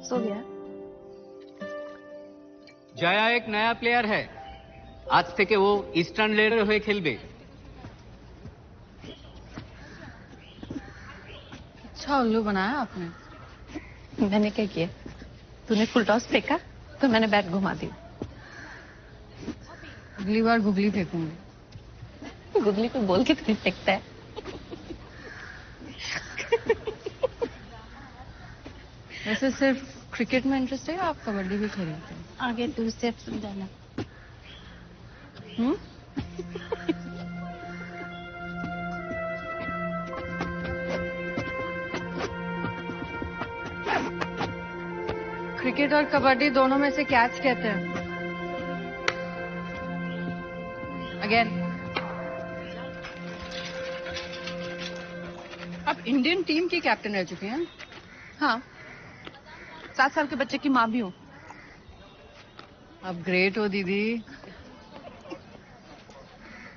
सो गया। जया एक नया प्लेयर है, आज থেকে वो ईस्टार्न लेडर হয়ে খেলবে। अच्छा उल्लू बनाया आपने। मैंने क्या किया? तूने फुल टॉस फेंका तो मैंने बैट घुमा दी। अगली बार गुगली फेंकूंगी। गुगली को बोल के तो नहीं फेंकता है। वैसे सिर्फ क्रिकेट में इंटरेस्ट है या आप कबड्डी भी खेलते हैं? आगे तू सिर्फ समझाना। क्रिकेट और कबड्डी दोनों में से कैच कहते हैं। अगेन। आप इंडियन टीम की कैप्टन रह चुके हैं? हाँ, 7 साल के बच्चे की माँ भी हूँ। आप ग्रेट हो दीदी।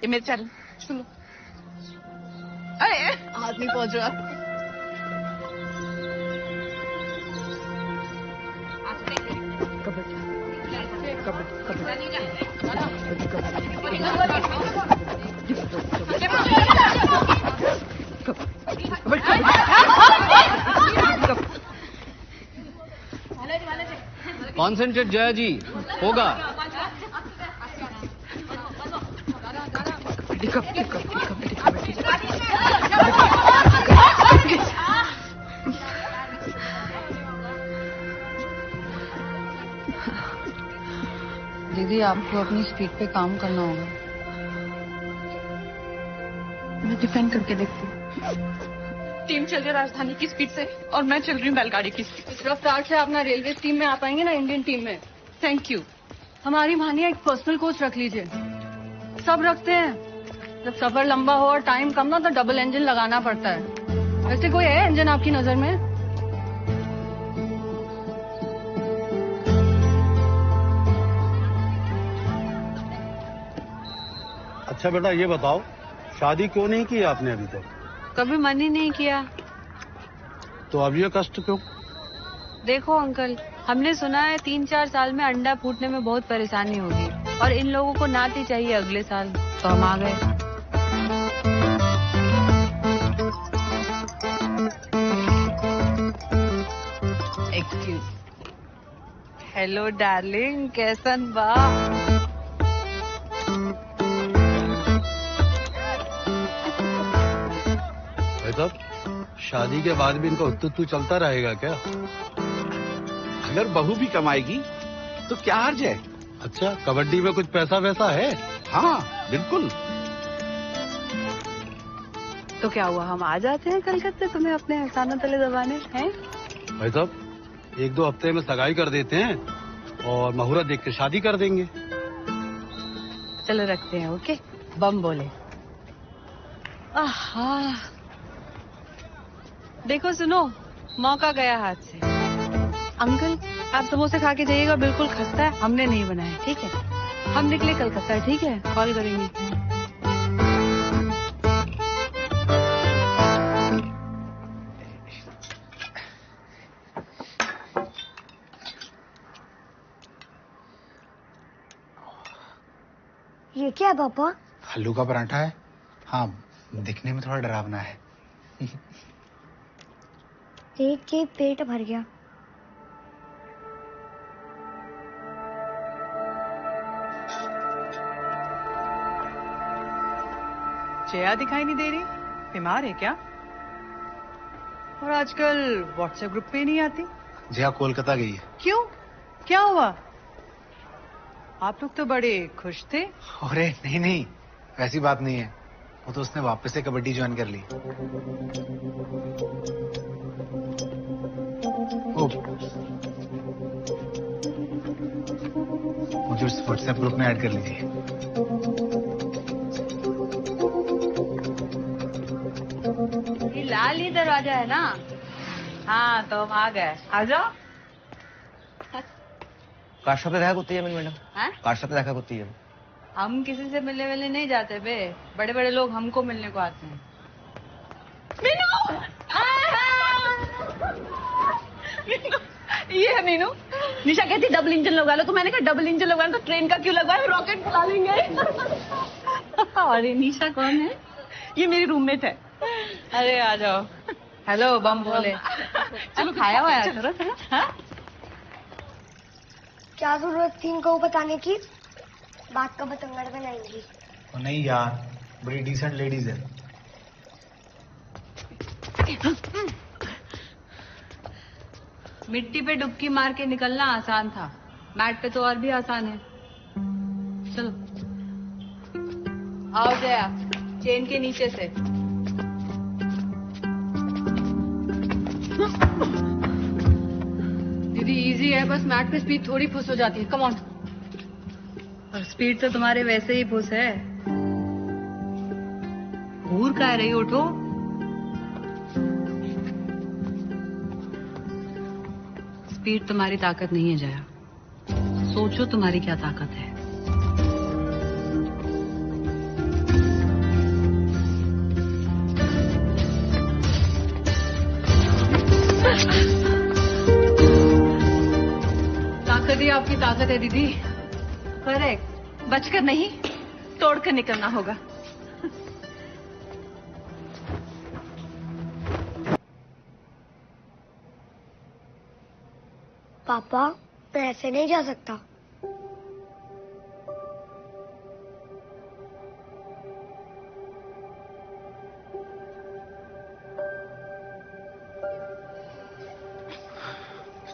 ये मेरे चैनल सुनो। अरे हाथ नहीं पहुंच रहा। कॉन्सेंट्रेट जया जी, होगा। दीदी आपको अपनी स्पीड पे काम करना होगा। मैं डिफेंड करके देखती हूँ। टीम चल रही है राजधानी की स्पीड से और मैं चल रही हूँ बैलगाड़ी की स्पीड। इस रफ्तार से आप ना रेलवे टीम में आ पाएंगे ना इंडियन टीम में। Thank you. हमारी भानिया एक पर्सनल कोच रख लीजिए। सब रखते हैं, जब सफर लंबा हो और टाइम कम ना तो डबल इंजन लगाना पड़ता है। वैसे कोई है इंजन आपकी नजर में? अच्छा बेटा ये बताओ, शादी क्यों नहीं की आपने अभी तक? कभी मन ही नहीं किया। तो अब ये कष्ट क्यों? देखो अंकल, हमने सुना है 3-4 साल में अंडा फूटने में बहुत परेशानी होगी और इन लोगों को नाती चाहिए अगले साल, तो हम आ गए। एक्सक्यूज। हेलो डार्लिंग, कैसन बा? भाई साहब, शादी के बाद भी इनका उत्तू चलता रहेगा क्या? अगर बहू भी कमाएगी तो क्या हर्ज है? अच्छा, कबड्डी में कुछ पैसा वैसा है? हाँ बिल्कुल। तो क्या हुआ, हम आ जाते हैं कलकत्ते तुम्हें अपने एहसानों तले दबाने हैं? भाई साहब, 1-2 हफ्ते में सगाई कर देते हैं और मुहूर्त देख के शादी कर देंगे। चलो रखते हैं, ओके? बम बोले। आहा, देखो सुनो, मौका गया हाथ से। अंकल आप समोसे खा के जाइएगा, बिल्कुल खस्ता है, हमने नहीं बनाया, ठीक है? हम निकले कलकत्ता, ठीक है? कॉल करेंगे। ये क्या है पापा? आलू का पराठा है। हाँ, दिखने में थोड़ा डरावना है। देख के पेट भर गया। जया दिखाई नहीं दे रही, बीमार है क्या? और आजकल व्हाट्सएप ग्रुप पे नहीं आती। जया कोलकाता गई है। क्यों, क्या हुआ? आप लोग तो बड़े खुश थे। अरे नहीं नहीं, वैसी बात नहीं है। वो तो उसने वापस से कबड्डी ज्वाइन कर ली। मुझे उस व्हाट्सएप ग्रुप में ऐड कर लीजिए। ये लाल ही दरवाजा है ना? हाँ तो हम आ गए, आ जाओ। কার সাথে দেখা করতে যাবেন ম্যাডাম? हैं? কার সাথে দেখা করতে যাবেন? हम किसी से मिलने वाले नहीं जाते बे, बड़े बड़े लोग हमको मिलने को आते हैं। मीनू! मीनू, ये है मीनू। निशा कहती डबल इंजन लगा लो, तो मैंने कहा डबल इंजन लगवाना तो ट्रेन का क्यों लगवाए, रॉकेट चला लेंगे। और ये निशा कौन है? ये मेरी रूममेट है। अरे आ जाओ। हेलो बम बोले। चलो खाया हुआ है, चलो चलो। हाँ? क्या जरूरत थी इनको बताने की? बात का बतंगड़ बनाएंगी। नहीं यार, बड़ी डिसेंट लेडीज है। मिट्टी पे डुबकी मार के निकलना आसान था, मैट पे तो और भी आसान है। चलो आओ जया, चेन के नीचे से। दीदी इजी है, बस मैट पे स्पीड थोड़ी फुस हो जाती है। Come on. और स्पीड तो तुम्हारे वैसे ही फुस है। घूर का रही, उठो। स्पीड तुम्हारी ताकत नहीं है जया, सोचो तुम्हारी क्या ताकत है। ताकत ही आपकी ताकत है दीदी। करेक्ट। बचकर नहीं, तोड़कर निकलना होगा। पापा मैं ऐसे नहीं जा सकता।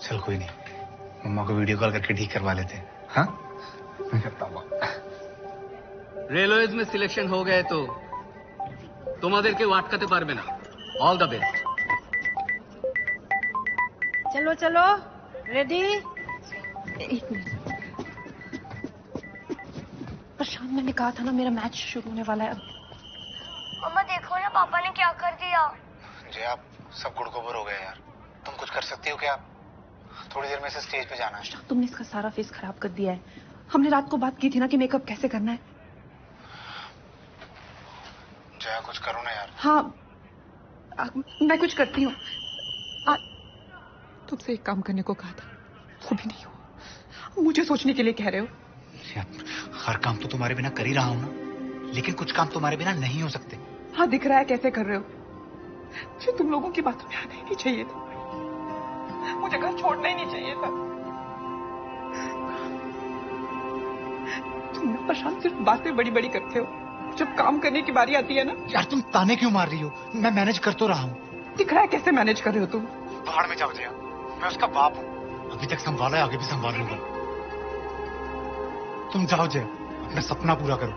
चल कोई नहीं, मम्मा को वीडियो कॉल करके ठीक करवा लेते हैं। हाँ मैं करता हूँ। रेलवेज में सिलेक्शन हो गए तो তোমাদেরকে আটকাতে পারবে না। All the best. चलो चलो रेडी। प्रशांत, मैंने कहा था ना मेरा मैच शुरू होने वाला है अब। मम्मा देखो ना पापा ने क्या कर दिया। जय आप सब गुड़ गोबर हो गए यार, तुम कुछ कर सकती हो क्या? थोड़ी देर में से स्टेज पे जाना है। तुमने इसका सारा फेस खराब कर दिया है। हमने रात को बात की थी ना कि मेकअप कैसे करना है। जया कुछ करो ना यार। हाँ मैं कुछ करती हूँ। तुमसे एक काम करने को कहा था, वो भी नहीं हुआ। मुझे सोचने के लिए कह रहे हो। हर काम तो तुम्हारे बिना कर ही रहा हूँ ना, लेकिन कुछ काम तुम्हारे बिना नहीं हो सकते। हाँ दिख रहा है कैसे कर रहे हो। मुझे तुम लोगों की बातों में आना ही नहीं चाहिए था, मुझे घर छोड़ना ही नहीं चाहिए था। तुम प्रशांत सिर्फ बातें बड़ी बड़ी करते हो, जब काम करने की बारी आती है ना। यार तुम ताने क्यों मार रही हो? मैं मैनेज कर तो रहा हूँ। दिख रहा है कैसे मैनेज कर रहे हो तुम। बाहर में जाओ जया, मैं उसका बाप हूँ, अभी तक संभाला है, आगे भी संभाल लूंगा। तुम जाओ जया, अपना सपना पूरा करो,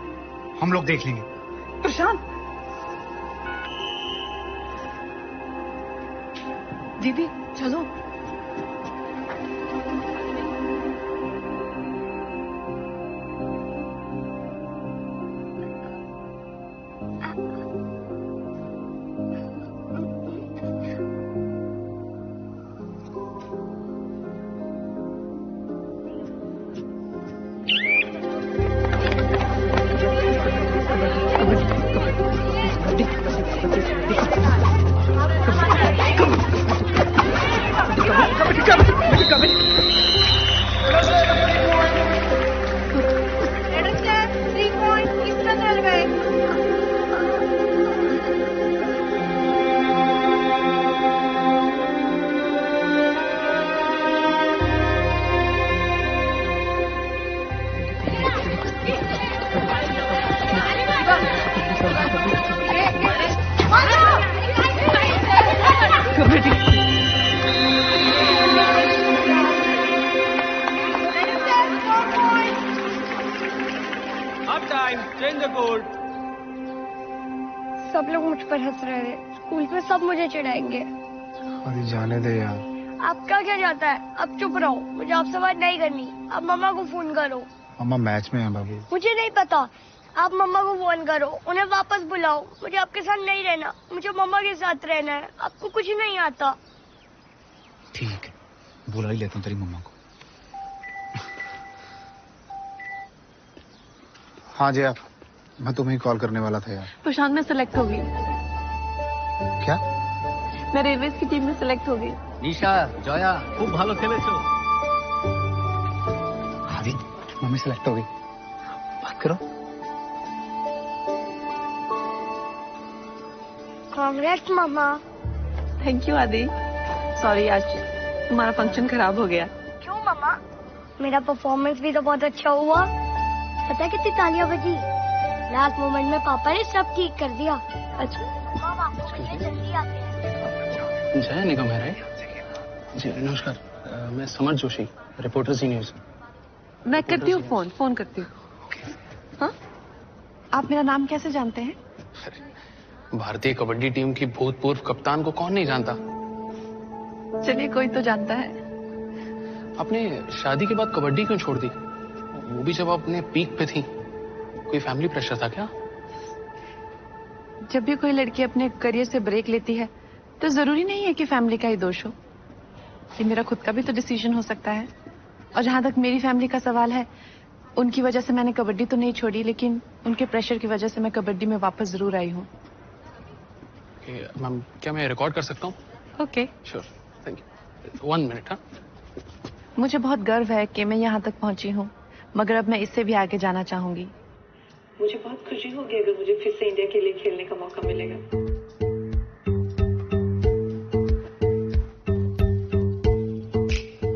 हम लोग देख लेंगे। प्रशांत, दीदी चलो। सब लोग मुझ पर हंस रहे थे, स्कूल में सब मुझे चिढ़ाएंगे। अरे जाने दे यार। आपका क्या जाता है, अब चुप रहो, मुझे आपसे बात नहीं करनी। आप मम्मा को फोन करो। मम्मा मैच में है बाबू। मुझे नहीं पता, आप मम्मा को फोन करो, उन्हें वापस बुलाओ। मुझे आपके साथ नहीं रहना, मुझे मम्मा के साथ रहना है। आपको कुछ नहीं आता। ठीक है, बुला ही लेता हूँ तेरी मम्मा को। हाँ जया, मैं तुम्हें कॉल करने वाला था यार। प्रशांत, मैं सिलेक्ट हो गई। क्या? मैं रेलवेज की टीम में सिलेक्ट हो गई। निशा, जया खूब ভালো খেলেছো। आदि, मम्मी सिलेक्ट हो गई, बात करो। कांग्रेस मामा। थैंक यू आदि। सॉरी, आज तुम्हारा फंक्शन खराब हो गया। क्यों मामा? मेरा परफॉर्मेंस भी तो बहुत अच्छा हुआ। पता है कितनी तालियां बजी? लास्ट मोमेंट में पापा ने सब ठीक कर दिया। अच्छा मामा, आपको मिलने जल्दी आते हैं। जया निगम है राइट? जी नमस्कार, मैं समर जोशी, रिपोर्टर सी न्यूज। मैं करती हूँ फोन करती हूँ। हाँ, आप मेरा नाम कैसे जानते हैं? भारतीय कबड्डी टीम की भूतपूर्व कप्तान को कौन नहीं जानता। चलिए, कोई तो जानता है। आपने शादी के बाद कबड्डी क्यों छोड़ दी, वो भी जब आप अपने पीक पे थी? कोई फैमिली प्रेशर था क्या? जब भी कोई लड़की अपने करियर से ब्रेक लेती है तो जरूरी नहीं है कि फैमिली का ही दोष हो। ये मेरा खुद का भी तो डिसीजन हो सकता है। और जहां तक मेरी फैमिली का सवाल है, उनकी वजह से मैंने कबड्डी तो नहीं छोड़ी, लेकिन उनके प्रेशर की वजह से मैं कबड्डी में वापस जरूर आई हूँ। मैम, क्या मैं रिकॉर्ड कर सकता हूँ? Okay sure, thank you. 1 minute. हाँ, मुझे बहुत गर्व है कि मैं यहाँ तक पहुंची हूँ, मगर अब मैं इससे भी आगे जाना चाहूंगी। मुझे बहुत खुशी होगी अगर मुझे फिर से इंडिया के लिए खेलने का मौका मिलेगा।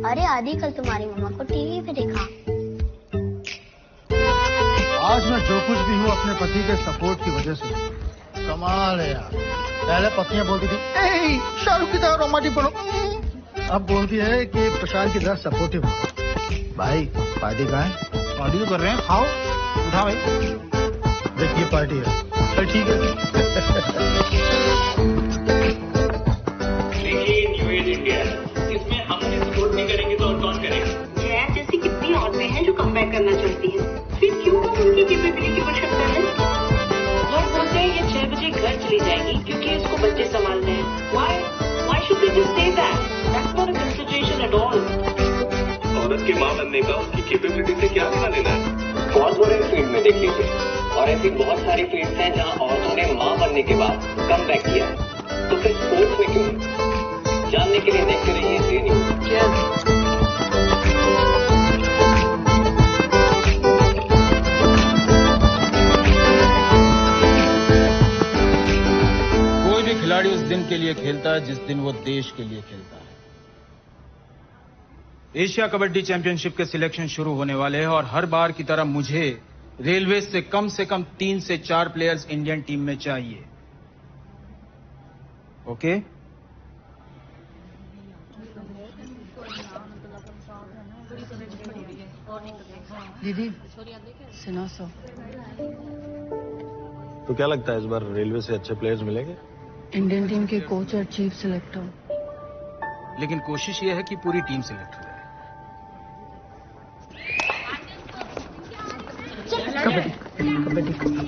अरे आदि, कल तुम्हारी मम्मा को टीवी पे देखा। आज मैं जो कुछ भी हूँ अपने पति के सपोर्ट की वजह से। कमाल है यार, पहले पत्नियां बोलती थी शाहरुख की तरह रोमांटिक बनो, अब बोलती है कि प्रशांत की तरह सपोर्टिव हो। भाई पार्टी कहाँ है? पार्टी तो कर रहे हैं, खाओ, उठा भाई। देखिए पार्टी है, चल ठीक है। देखिए न्यू एज इंडिया, इसमें हम सपोर्ट नहीं करेंगे तो और कौन करेगा? जया जैसी कितनी औरतें हैं जो कमबैक करना चाहती हैं, फिर क्यों हम उनकी कैपेबिलिटी पर शक कर रहे हैं? लोग बोलते हैं ये 6 बजे घर चली जाएगी क्योंकि इसको बच्चे संभालने हैं। Why should they just say that? That's not a consideration at all. औरत के माँ बनने का उसकी कैपेबिलिटी से क्या लेना देना है? कॉर्पोरेट फील्ड में देख लीजिए, और ऐसी बहुत सारी फील्ड्स हैं जहां औरतों ने मां बनने के बाद कम बैक किया है। तो फिर स्पोर्ट्स में क्यों नहीं? जानने के लिए देखते रहिए जी न्यूज़। कोई भी खिलाड़ी उस दिन के लिए खेलता है जिस दिन वो देश के लिए खेलता है। एशिया कबड्डी चैंपियनशिप के सिलेक्शन शुरू होने वाले हैं और हर बार की तरह मुझे रेलवे से कम 3 से 4 प्लेयर्स इंडियन टीम में चाहिए। ओके? दीदी सुनो सो। तो क्या लगता है इस बार रेलवे से अच्छे प्लेयर्स मिलेंगे? इंडियन टीम के कोच और चीफ सिलेक्टर। लेकिन कोशिश ये है कि पूरी टीम सिलेक्ट हो। कबड्डी कबड्डी कबड्डी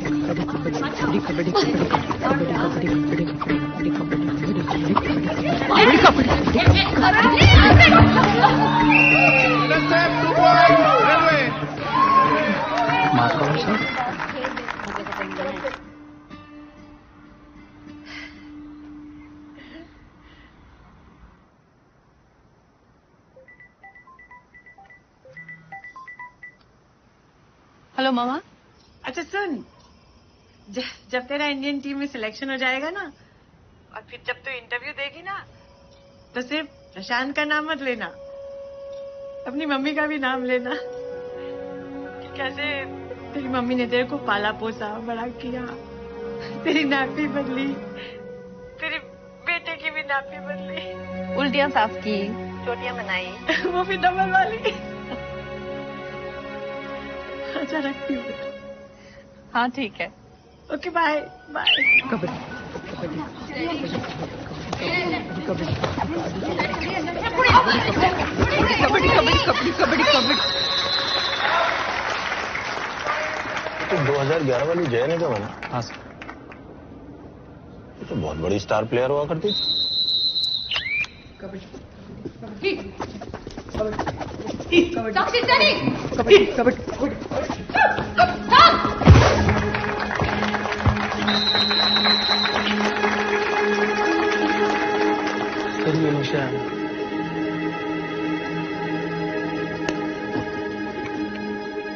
कबड्डी कबड्डी हेलो मामा। अच्छा सुन, जब तेरा इंडियन टीम में सिलेक्शन हो जाएगा ना, और फिर जब तू इंटरव्यू देगी ना, तो सिर्फ प्रशांत का नाम मत लेना, अपनी मम्मी का भी नाम लेना। कि कैसे तेरी मम्मी ने तेरे को पाला पोसा, बड़ा किया, तेरी नापी बदली, तेरे बेटे की भी नापी बदली, उल्टियां साफ की, चोटियां बनाई, वो भी डबल वाली। अच्छा रखती हूँ। हाँ ठीक है। Okay bye bye. कबड्डी तो 2011 वाली जया निगम है ना? हाँ सर। ये तो बहुत बड़ी स्टार प्लेयर हुआ करती थी।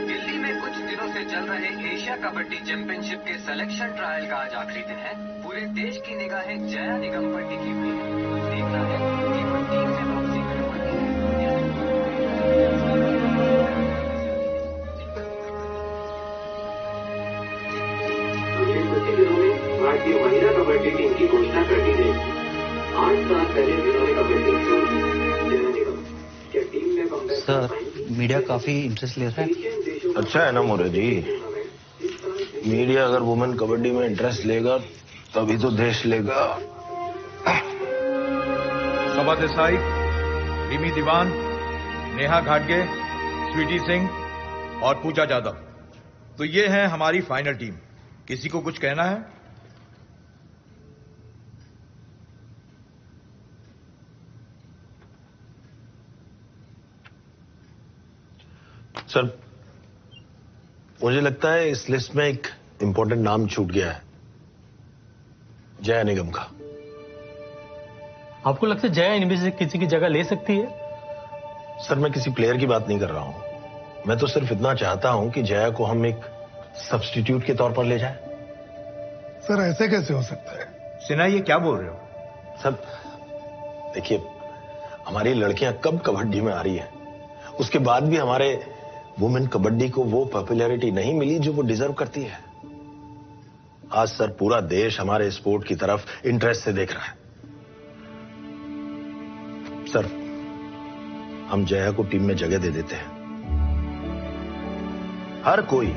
दिल्ली में कुछ दिनों से चल रहे एशिया कबड्डी चैंपियनशिप के सिलेक्शन ट्रायल का आज आखिरी दिन है। पूरे देश की निगाहें जया निगम पर टिकी हुई है। देखना है कि वो टीम से वापसी कर पाती है या अगले कुछ दिनों में भारतीय महिला कबड्डी टीम की घोषणा कर दी गई। 8 साल पहले जिन्होंने कबड्डी छोड़ी, जया निगम क्या टीम में कमबैक सर, मीडिया काफी इंटरेस्ट ले रहा है। अच्छा है ना मोरे जी, मीडिया अगर वुमेन कबड्डी में इंटरेस्ट लेगा तभी तो देश लेगा। सबा देसाई, रिमी दीवान, नेहा घाटगे, स्वीटी सिंह और पूजा यादव, तो ये है हमारी फाइनल टीम। किसी को कुछ कहना है? सर, मुझे लगता है इस लिस्ट में एक इंपॉर्टेंट नाम छूट गया है, जया निगम का। आपको लगता है जया इनमें से किसी की जगह ले सकती है? सर, मैं किसी प्लेयर की बात नहीं कर रहा हूं। मैं तो सिर्फ इतना चाहता हूं कि जया को हम एक सब्स्टिट्यूट के तौर पर ले जाए। सर ऐसे कैसे हो सकता है? सिन्हा, ये क्या बोल रहे हो? सर देखिए, हमारी लड़कियां कब कबड्डी में आ रही है, उसके बाद भी हमारे वुमेन कबड्डी को वो पॉपुलैरिटी नहीं मिली जो वो डिजर्व करती है। आज सर पूरा देश हमारे स्पोर्ट की तरफ इंटरेस्ट से देख रहा है। सर हम जया को टीम में जगह दे देते हैं। हर कोई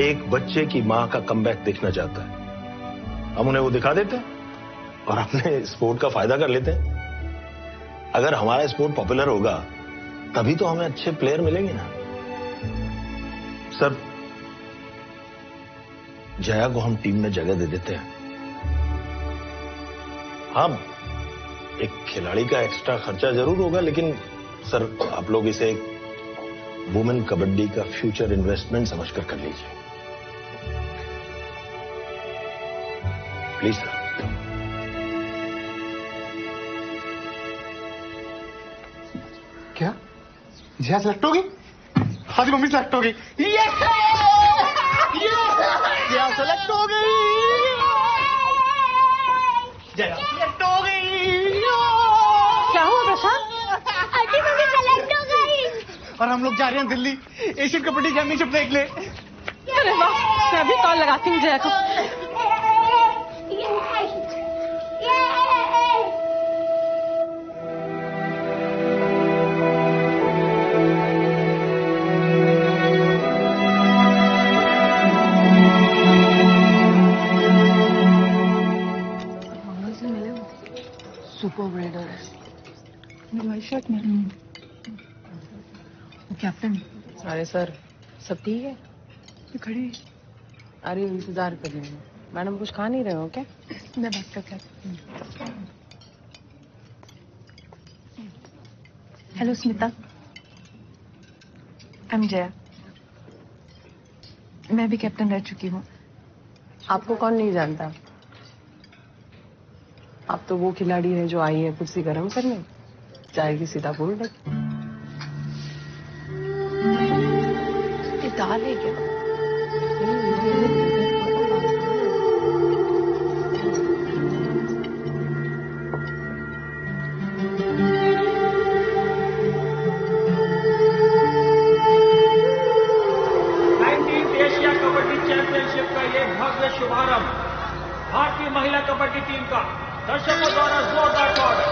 एक बच्चे की मां का कमबैक देखना चाहता है। हम उन्हें वो दिखा देते हैं और अपने स्पोर्ट का फायदा कर लेते हैं। अगर हमारा स्पोर्ट पॉपुलर होगा तभी तो हमें अच्छे प्लेयर मिलेंगे ना। सर, जया को हम टीम में जगह दे देते हैं। हाँ, एक खिलाड़ी का एक्स्ट्रा खर्चा जरूर होगा, लेकिन सर आप लोग इसे एक वुमेन कबड्डी का फ्यूचर इन्वेस्टमेंट समझकर कर लीजिए प्लीज सर। क्या जया सेलेक्ट होगी? हाजी मम्मी सेलेक्ट होगी। जया सेलेक्ट हो गई। जया सेलेक्ट हो गई। क्या हुआ प्रशांत? आंटी मम्मी सेलेक्ट हो गई। और हम लोग जा रहे हैं दिल्ली एशियन कबड्डी चैंपियनशिप देख ले। अरे वाह, मैं अभी कॉल लगाती हूँ जया को। सुपर रेडर है वाइट शर्ट में। वो कैप्टन। अरे सर, सब ठीक है? ये खड़ी है। अरे इंतजार कर रही हूँ। मैडम कुछ खा नहीं रहे हो क्या? मैं बात करके आती हूँ। Hello Smita, I am Jaya. मैं भी कैप्टन रह चुकी हूँ। आपको कौन नहीं जानता? आप तो वो खिलाड़ी है जो आई है कुर्सी गर्म करने, जाएगी सीधा बोल रही। ये दाल है क्या? एशिया कबड्डी चैंपियनशिप का ये भव्य शुभारंभ भारतीय महिला कबड्डी टीम का दर्शकों द्वारा जोरदार स्वागत।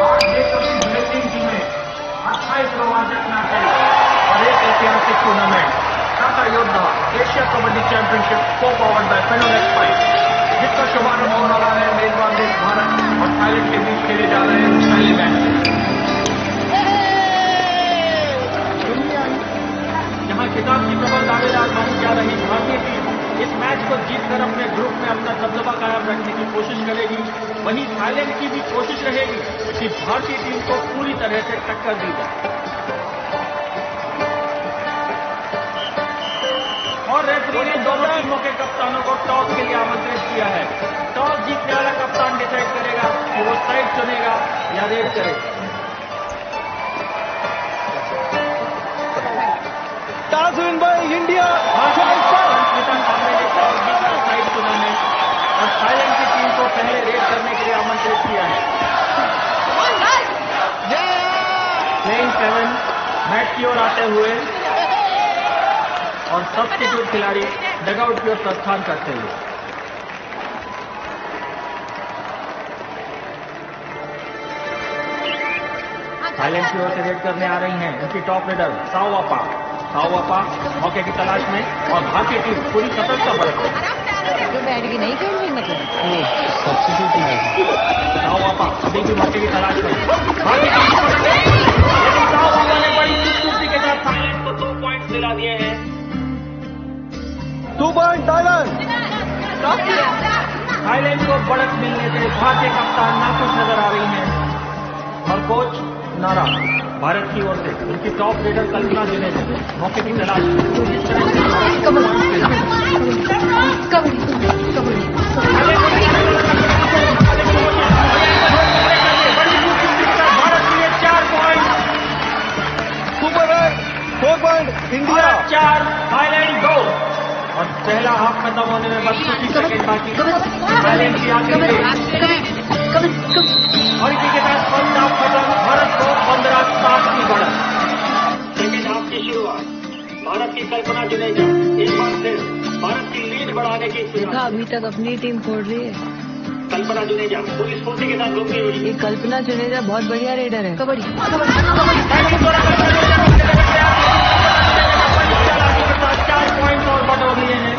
आज ये कभी बेहतरीन टीमें 28 रोमांचक मैच और एक ऐतिहासिक टूर्नामेंट टाटा योद्धा एशिया कबड्डी चैंपियनशिप को पावर्ड बाय फेनोलेक्स 5, जिसका शुभारंभ हो रहा है मेजबान देश भारत और थाईलैंड के बीच खेले जा रहे हैं पहले मैच। जहां खिताब की कमर दावेदार मानी जा रही भारतीय टीम इस मैच को जीतकर अपने ग्रुप में अपना दबदबा कायम रखने की कोशिश करेगी, वहीं थाईलैंड की भी कोशिश रहेगी कि भारतीय टीम को पूरी तरह से टक्कर दी जाए। और रेफरी ने दोनों टीमों के कप्तानों को टॉस के लिए आमंत्रित किया है। टॉस जीतने वाला कप्तान डिसाइड करेगा कि वो साइड चुनेगा या रेड करेगा। Toss win by India. Side चुना है और थाईलैंड की टीम को पहले रेड करने के लिए आमंत्रित किया है। प्लेइंग 7 मैच की ओर आते हुए और सब्स्टिट्यूट खिलाड़ी डगआउट की ओर प्रस्थान करते हुए। थाईलैंड की ओर से रेड करने आ रही हैं उनकी टॉप रेडर साओवापा मौके की तलाश में और भारतीय टीम पूरी सतर्कता बरतती तो बैठगी नहीं खेल रही मतलब साओवापा अभी भी मौके की तलाश में। भारतीय टीम साओवापा ने बड़ी खूबसूरती के साथ थाईलैंड को 2 पॉइंट्स दिला दिए हैं। 2 पॉइंट थाईलैंड। थाईलैंड को बढ़त मिलने से भारतीय कप्तान नाखुश नजर आ रही हैं और कोच नाराज। भारत की ओर से उनकी टॉप रेडर कल्पना जुनेजा मौके की तलाश भारत के लिए 4 point. Super 4 point India 4 Thailand 2 और पहला हाफ खत्म होने में बस 50 सेकंड बाकी। थाईलैंड की आखिरी और इसी के साथ फर्स्ट हाफ खत्म। भारत को 15-7 की बढ़त। सेकेंड हाफ की शुरुआत भारत की कल्पना जुनेजा एक बार फिर भारत की लीड बढ़ाने की देखा अभी तक अपनी टीम फोड़ रही है। कल्पना जुनेजा पूरी स्फूर्ति के साथ घूमती हुई। ये कल्पना जुनेजा बहुत बढ़िया रेडर है। कबड्डी 4 पॉइंट और बटोर लिए हैं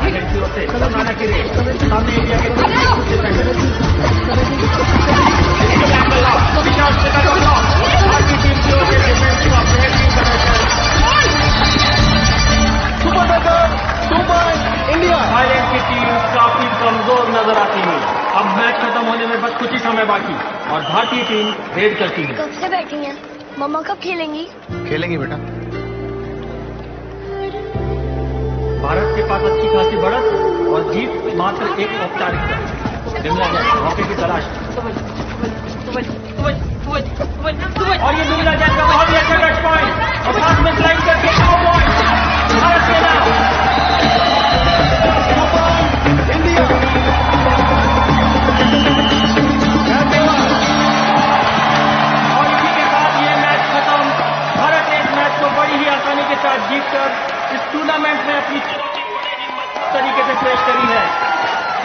लड़कियों से। कल्पना के लिए सामने इंडिया के भारतीय टीम की ओर से डिफेंसिव ऑपरेटिंग इंडिया। थाईलैंड की टीम काफी कमजोर नजर आती है। अब मैच खत्म होने में बस कुछ ही समय बाकी और भारतीय टीम रेड करती है। कब से बैठी हैं? मम्मा कब खेलेंगी? खेलेंगे बेटा। भारत के पास अच्छी खासी बढ़त और जीत मात्र एक औपचारिकता। जमला जाए मौके की तलाश। और ये जुमला जैन का बहुत ही अच्छा मैच पॉइंट और साथ में स्लाइड करके भारत सेना इंडिया। और इसी के साथ ये मैच खत्म। भारत ने इस मैच को बड़ी ही आसानी के साथ जीतकर इस टूर्नामेंट में अपनी चुनौती बड़े ही मजबूत तरीके से पेश करी है।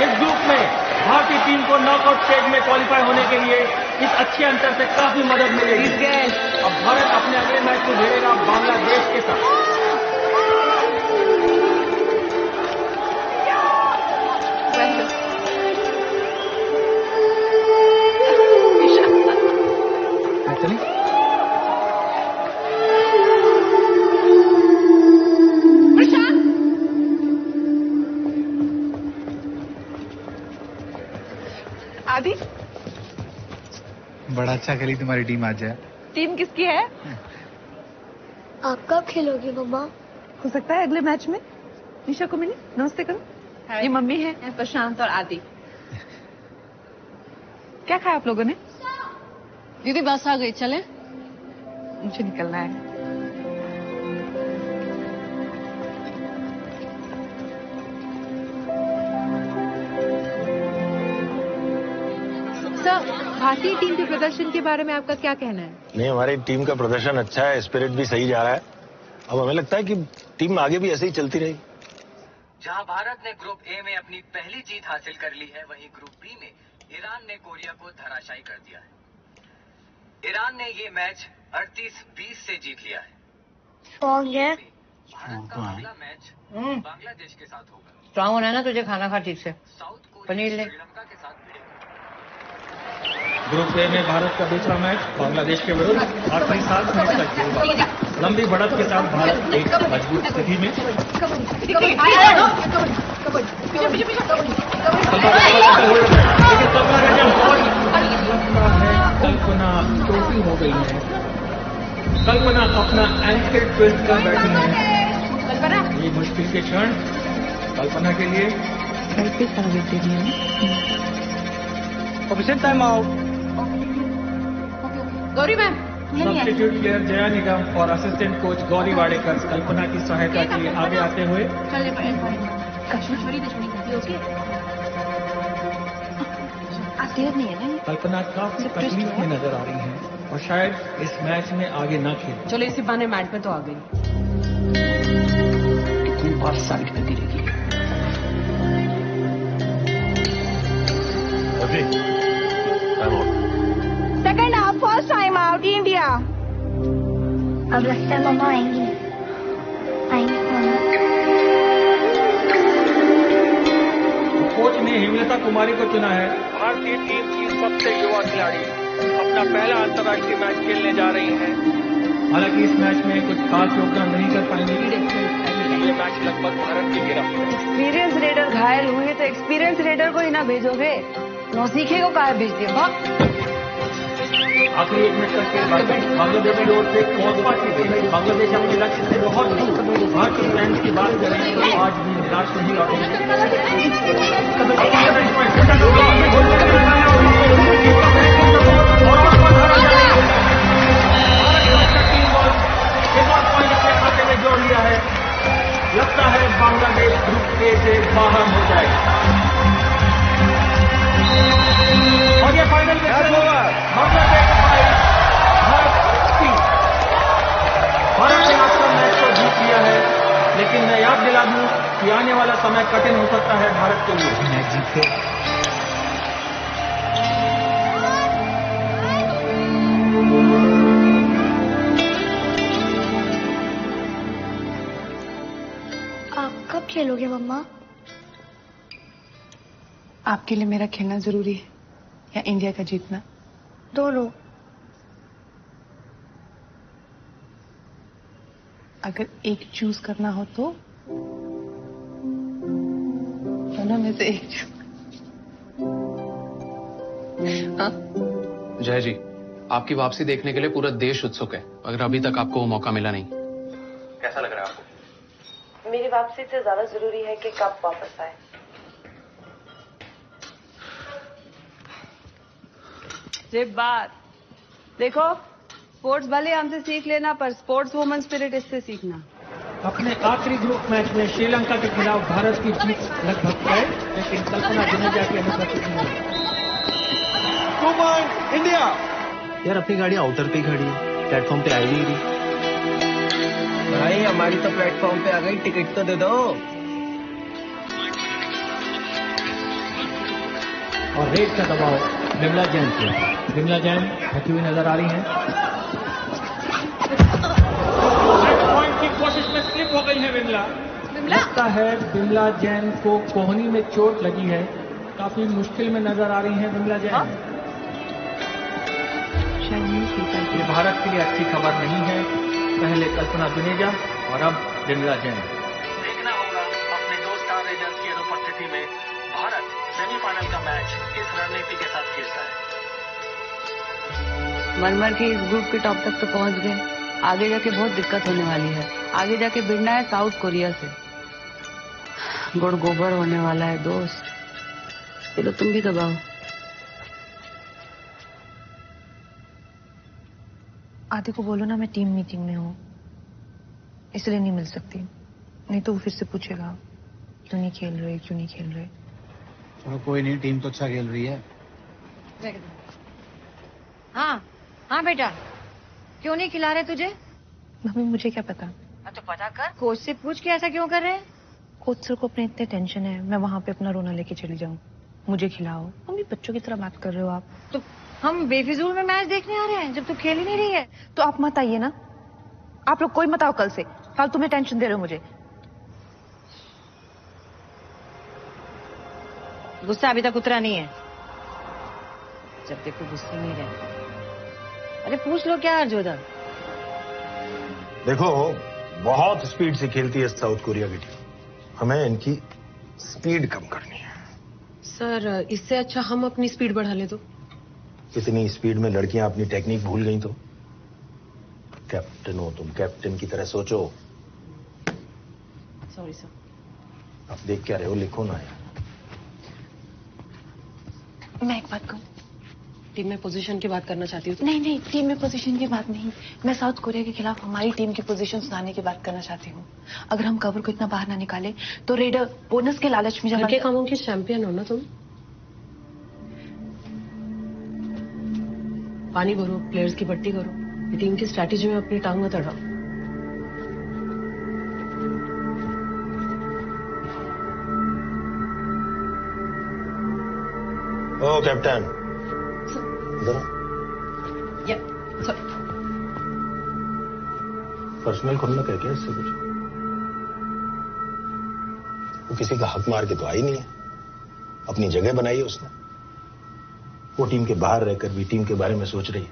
इस ग्रुप में भारतीय टीम को नॉकआउट स्टेज में क्वालिफाई होने के लिए इस अच्छे अंतर से काफी मदद मिलेगी। अब भारत अपने अगले मैच को भिड़ेगा बांग्लादेश के साथ। आदि बड़ा अच्छा खेली तुम्हारी टीम आज है। टीम किसकी है? आप कब खेलोगे मम्मा? हो सकता है अगले मैच में। निशा को मिले, नमस्ते करो। ये मम्मी है, प्रशांत और आदि। क्या खाया आप लोगों ने? दीदी बस आ गई, चले? मुझे निकलना है। भारतीय टीम के प्रदर्शन के बारे में आपका क्या कहना है? नहीं, हमारी टीम का प्रदर्शन अच्छा है, स्पिरिट भी सही जा रहा है। अब हमें लगता है कि टीम आगे भी ऐसे ही चलती रहेगी। जहां भारत ने ग्रुप ए में अपनी पहली जीत हासिल कर ली है, वहीं ग्रुप बी में ईरान ने कोरिया को धराशायी कर दिया है। ईरान ने ये मैच 38-20 से जीत लिया है। भारत का अगला मैच बांग्लादेश के साथ होगा। स्ट्रांग होना है ना तुझे, खाना खा ठीक से। पनीर ले। श्रीलंका के साथ ग्रुप ए में भारत का दूसरा मैच बांग्लादेश के विरुद्ध आखिरी 7 मिनट तक होगा। लंबी बढ़त के साथ भारत एक मजबूत स्थिति में। कल्पना चोटी हो गई है। कल्पना अपना एंकल ट्विस्ट कर बैठी है। ये मुश्किल के क्षण कल्पना के लिए। Official time out. Gauri ma'am, substitute player Jaya Nigam और असिस्टेंट कोच गौरी वाडेकर कल्पना की सहायता के लिए आगे आते हुए कल्पना काफी तकलीफ में नजर आ रही हैं और शायद इस मैच में आगे न खेले। चलो इसी बहाने मैच में तो आ गई। कितनी बार साइड पे गिरेगी। Second half first time out India. अब लगता है मम्मा आएंगी। कोच ने हेमलता कुमारी को चुना है। भारतीय टीम की सबसे युवा खिलाड़ी अपना पहला अंतर्राष्ट्रीय मैच खेलने जा रही हैं। हालांकि इस मैच में कुछ खास योगदान नहीं कर पाएंगे। ये मैच लगभग भारत की गिरफ्त है। एक्सपीरियंस रेडर घायल हुए तो एक्सपीरियंस रेडर को ही ना भेजोगे, नौसीखे को काहे भेज दिया? आखिरी 1 मिनट तक के बाद बांग्लादेश की ओर से पहुंचपा की गई। बांग्लादेश अपने लक्ष्य से बहुत दूर। भारतीय फैंस की बात करें तो आज भी निराश नहीं लौटेंगे। जोड़ लिया है। लगता है बांग्लादेश ग्रुप ए से बाहर हो जाएगा। और ये फाइनल में बांग्लादेश भारत ने आज का मैच को जीत लिया है, लेकिन मैं याद दिला दूं कि आने वाला समय कठिन हो सकता है भारत के लिए। आप कब खेलोगे मम्मा? आपके लिए मेरा खेलना जरूरी है या इंडिया का जीतना? दोनों। अगर एक चूज करना हो तो दोनों में से एक चूज। हाँ? जय जी, आपकी वापसी देखने के लिए पूरा देश उत्सुक है, अगर अभी तक आपको वो मौका मिला नहीं। कैसा लग रहा है आपको? मेरी वापसी से ज्यादा जरूरी है कि कब वापस आए। सिर्फ बात देखो, स्पोर्ट्स भले हमसे सीख लेना, पर स्पोर्ट्स वुमन स्पिरिट इससे सीखना। अपने आखिरी ग्रुप मैच में श्रीलंका के खिलाफ भारत की जीत लगभग तय, लेकिन कल्पना जडेजा की अनुपस्थिति में 2 पॉइंट इंडिया। यार अपनी गाड़ी आउटर पे ही खड़ी है, प्लेटफॉर्म पे आई नहीं रही। भाई हमारी तो प्लेटफॉर्म पे आ गई, टिकट तो दे दो। और रेड का दबाव विमला जैन पे। विमला जैन थकी हुई नजर आ रही हैं। पॉइंट की कोशिश में स्लिप हो गई है विमला। लगता है विमला जैन को कोहनी में चोट लगी है, काफी मुश्किल में नजर आ रही है विमला जैन। ये भारत के लिए अच्छी खबर नहीं है, पहले कल्पना जुनेजा और अब विमला जैन। देखना होगा अपने 2 स्टार रेजर्स की अनुपस्थिति में भारत सेमीफाइनल का मैच किस रणनीति के साथ खेलता है। मर के इस ग्रुप के टॉप तक तो पहुंच गए, आगे जाके बहुत दिक्कत होने वाली है। आगे जाके भिड़ना है साउथ कोरिया से। गुड़ गोबर होने वाला है दोस्त, चलो तुम भी दबाओ। आदि को बोलो ना मैं टीम मीटिंग में हूँ, इसलिए नहीं मिल सकती, नहीं तो वो फिर से पूछेगा क्यों नहीं खेल रहे, क्यों नहीं खेल रहे। चलो कोई नहीं, टीम तो अच्छा खेल रही है। हाँ हाँ बेटा, क्यों नहीं खिला रहे तुझे? मम्मी मुझे क्या पता। तो पता कर, कोच से पूछ के ऐसा क्यों कर रहे हैं? कोच सर को अपने इतने टेंशन है, मैं वहां पे अपना रोना लेके चली जाऊं, मुझे खिलाओ। मम्मी बच्चों की तरह बात कर रहे हो आप। तो हम बेफिजूल में मैच देखने आ रहे हैं जब तू खेल ही नहीं रही है। तो आप मत आइए ना, आप लोग कोई मत आओ कल से, फालतू में टेंशन दे रहे हो मुझे। गुस्सा अभी तक उतरा नहीं है, जब देखो गुस्से में ही रहते। अरे पूछ लो क्या हर्जोदर। देखो बहुत स्पीड से खेलती है साउथ कोरिया की टीम, हमें इनकी स्पीड कम करनी है। सर इससे अच्छा हम अपनी स्पीड बढ़ा ले तो। इतनी स्पीड में लड़कियां अपनी टेक्निक भूल गई तो? कैप्टन हो तुम, कैप्टन की तरह सोचो। Sorry sir. आप देख क्या रहे हो, लिखो ना यार। मैं एक बात कहूँ, टीम में पोजीशन की बात करना चाहती हूँ। नहीं नहीं, टीम में पोजीशन की बात नहीं, मैं साउथ कोरिया के खिलाफ हमारी टीम की पोजीशन सुनाने की बात करना चाहती हूँ। अगर हम कवर को इतना बाहर ना निकाले तो रेडर बोनस के लालच में घर के कामों की चैंपियन हो ना तुम। पानी भरो, प्लेयर्स की पट्टी करो, ये टीम की स्ट्रैटेजी में अपनी टांग मत अड़ाओ। ओ कैप्टन, पर्सनल खुलना कह क्या इससे कुछ? वो किसी का हक मार के तो आई नहीं है, अपनी जगह बनाई है उसने। वो टीम के बाहर रहकर भी टीम के बारे में सोच रही है,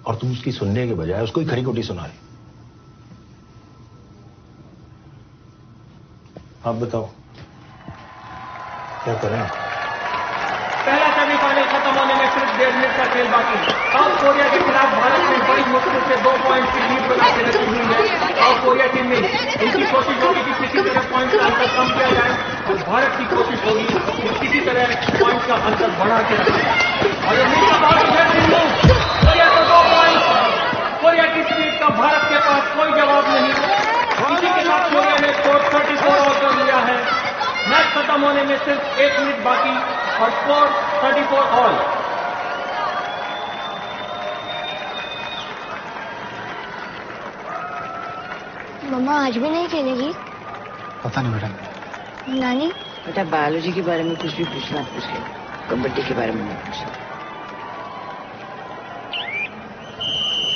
और तुम उसकी सुनने के बजाय उसको ही खरी खोटी सुना रही। आप बताओ क्या करें? पहला सेमीफाइनल खत्म होने में सिर्फ 1.5 मिनट का खेल बाकी। साउथ कोरिया के खिलाफ भारत ने बड़ी मुश्किल से 2 पॉइंट की लीड बना के रखी हुई है। साउथ कोरिया टीम में इनकी कोशिश होगी कि किसी तरह पॉइंट का अंतर कम किया जाए, और भारत की कोशिश होगी कि किसी तरह पॉइंट का अंतर बढ़ा के रखें। और ये कोरिया को 2 पॉइंट, कोरिया की स्पीड का भारत के पास कोई जवाब नहीं। इसी के साथ कोरिया ने स्कोर 34 और कर लिया है। मैच खत्म होने में सिर्फ 1 मिनट बाकी और स्कोर 34 ऑल। मम्मा आज भी नहीं खेलेगी? पता नहीं बेटा। नानी? बेटा बायोलॉजी के बारे में कुछ भी पूछना पूछ ले, कबड्डी के बारे में नहीं पूछना।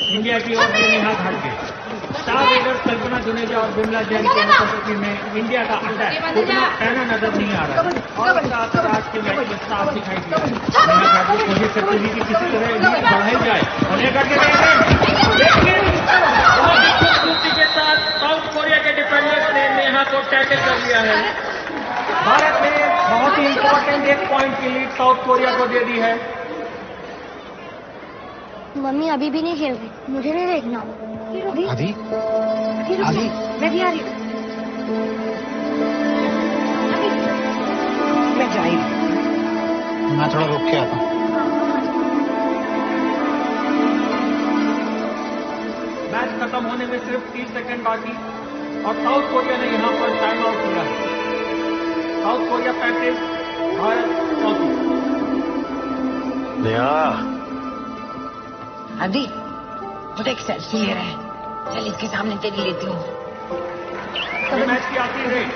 इंडिया की ओर से नेहा घाटगे। स्टार रेडर्स कल्पना जुनेजा और बिमला जैन की उपस्थिति में इंडिया का अटैक उतना पैना नजर नहीं आ रहा है और आज के मैच में साफ दिखाई दिया कोशिश करती थी कि किसी तरह लीड बढ़ाई जाए और लेकर के लेकिन के साथ साउथ कोरिया के डिफेंडर्स ने नेहा को टैकल कर लिया है। भारत ने बहुत ही इंपॉर्टेंट 1 पॉइंट की लीड साउथ कोरिया को दे दी है। मम्मी अभी भी नहीं खेल रही, मुझे नहीं देखना। आदि आदि मैं भी आ रही हूँ। मैं जाई मैं थोड़ा रुक के आता हूँ। मैच खत्म होने में सिर्फ 30 सेकंड बाकी और साउथ कोरिया ने यहाँ पर टाइम आउट किया है। South Korea 35, Bharat 34। नेहा आदि वो एक सेल्फी ले रहा है, चल इसके सामने तेरी लेती हूँ। मैच की आखिरी रेड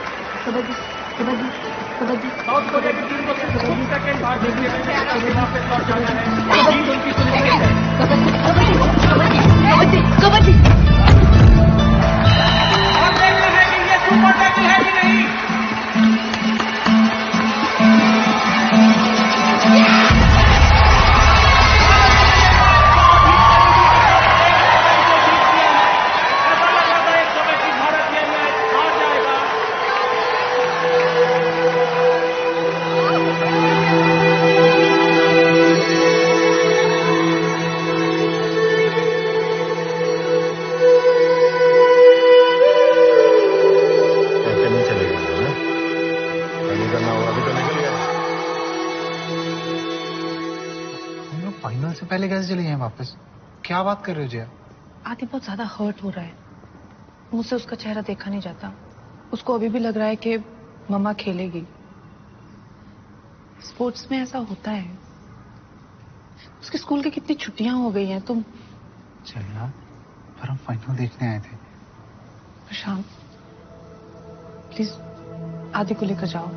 साउथ कोरिया की टीम को सिर्फ 2 सेकंड बाद देखिए वापस लौट जाना है। जीत उनकी सुनिश्चित है। कबड्डी और देखना है कि ये सुपर टैकल है कि नहीं। से पहले कैसे चले जाएं वापस? क्या बात कर रहे हो जया? आदि बहुत ज्यादा हर्ट हो रहा है, मुझसे उसका चेहरा देखा नहीं जाता। उसको अभी भी लग रहा है कि मम्मा खेलेगी। स्पोर्ट्स में ऐसा होता है। उसके स्कूल की कितनी छुट्टियां हो गई हैं। तुम चल यार, पर हम फाइनल देखने आए थे। प्रशांत प्लीज आदि को लेकर जाओ।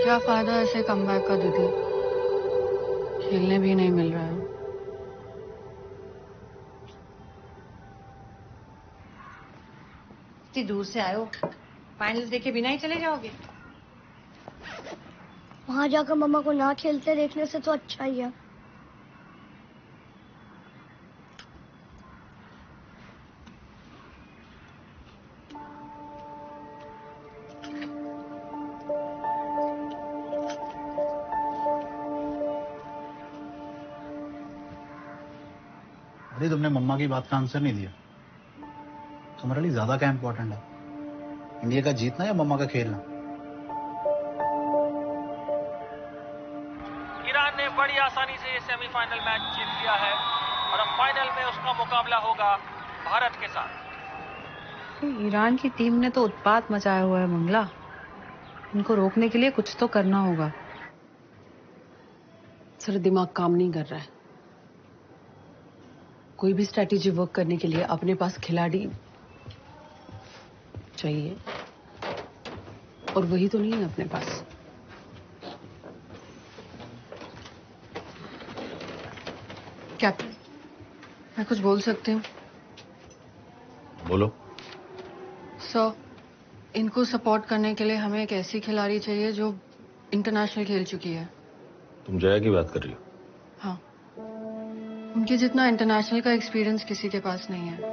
क्या फायदा ऐसे कमबैक का दीदी, खेलने भी नहीं मिल रहा है। इतनी दूर से आए हो, फाइनल देखे बिना ही चले जाओगे? वहां जाकर मम्मा को ना खेलते देखने से तो अच्छा ही है। अरे तुमने मम्मा की बात का आंसर नहीं दिया। तुम्हारे लिए ज्यादा क्या इंपॉर्टेंट है, इंडिया का जीतना या मम्मा का खेलना? ईरान ने बड़ी आसानी से सेमीफाइनल मैच जीत लिया है और अब फाइनल में उसका मुकाबला होगा भारत के साथ। ईरान की टीम ने तो उत्पात मचाया हुआ है मंगला, इनको रोकने के लिए कुछ तो करना होगा। सर दिमाग काम नहीं कर रहा है। कोई भी स्ट्रैटेजी वर्क करने के लिए अपने पास खिलाड़ी चाहिए, और वही तो नहीं है अपने पास। कैप्टन, मैं कुछ बोल सकती हूँ? बोलो। सर, इनको सपोर्ट करने के लिए हमें एक ऐसी खिलाड़ी चाहिए जो इंटरनेशनल खेल चुकी है। तुम जया की बात कर रही हो? हाँ, उनके जितना इंटरनेशनल का एक्सपीरियंस किसी के पास नहीं है।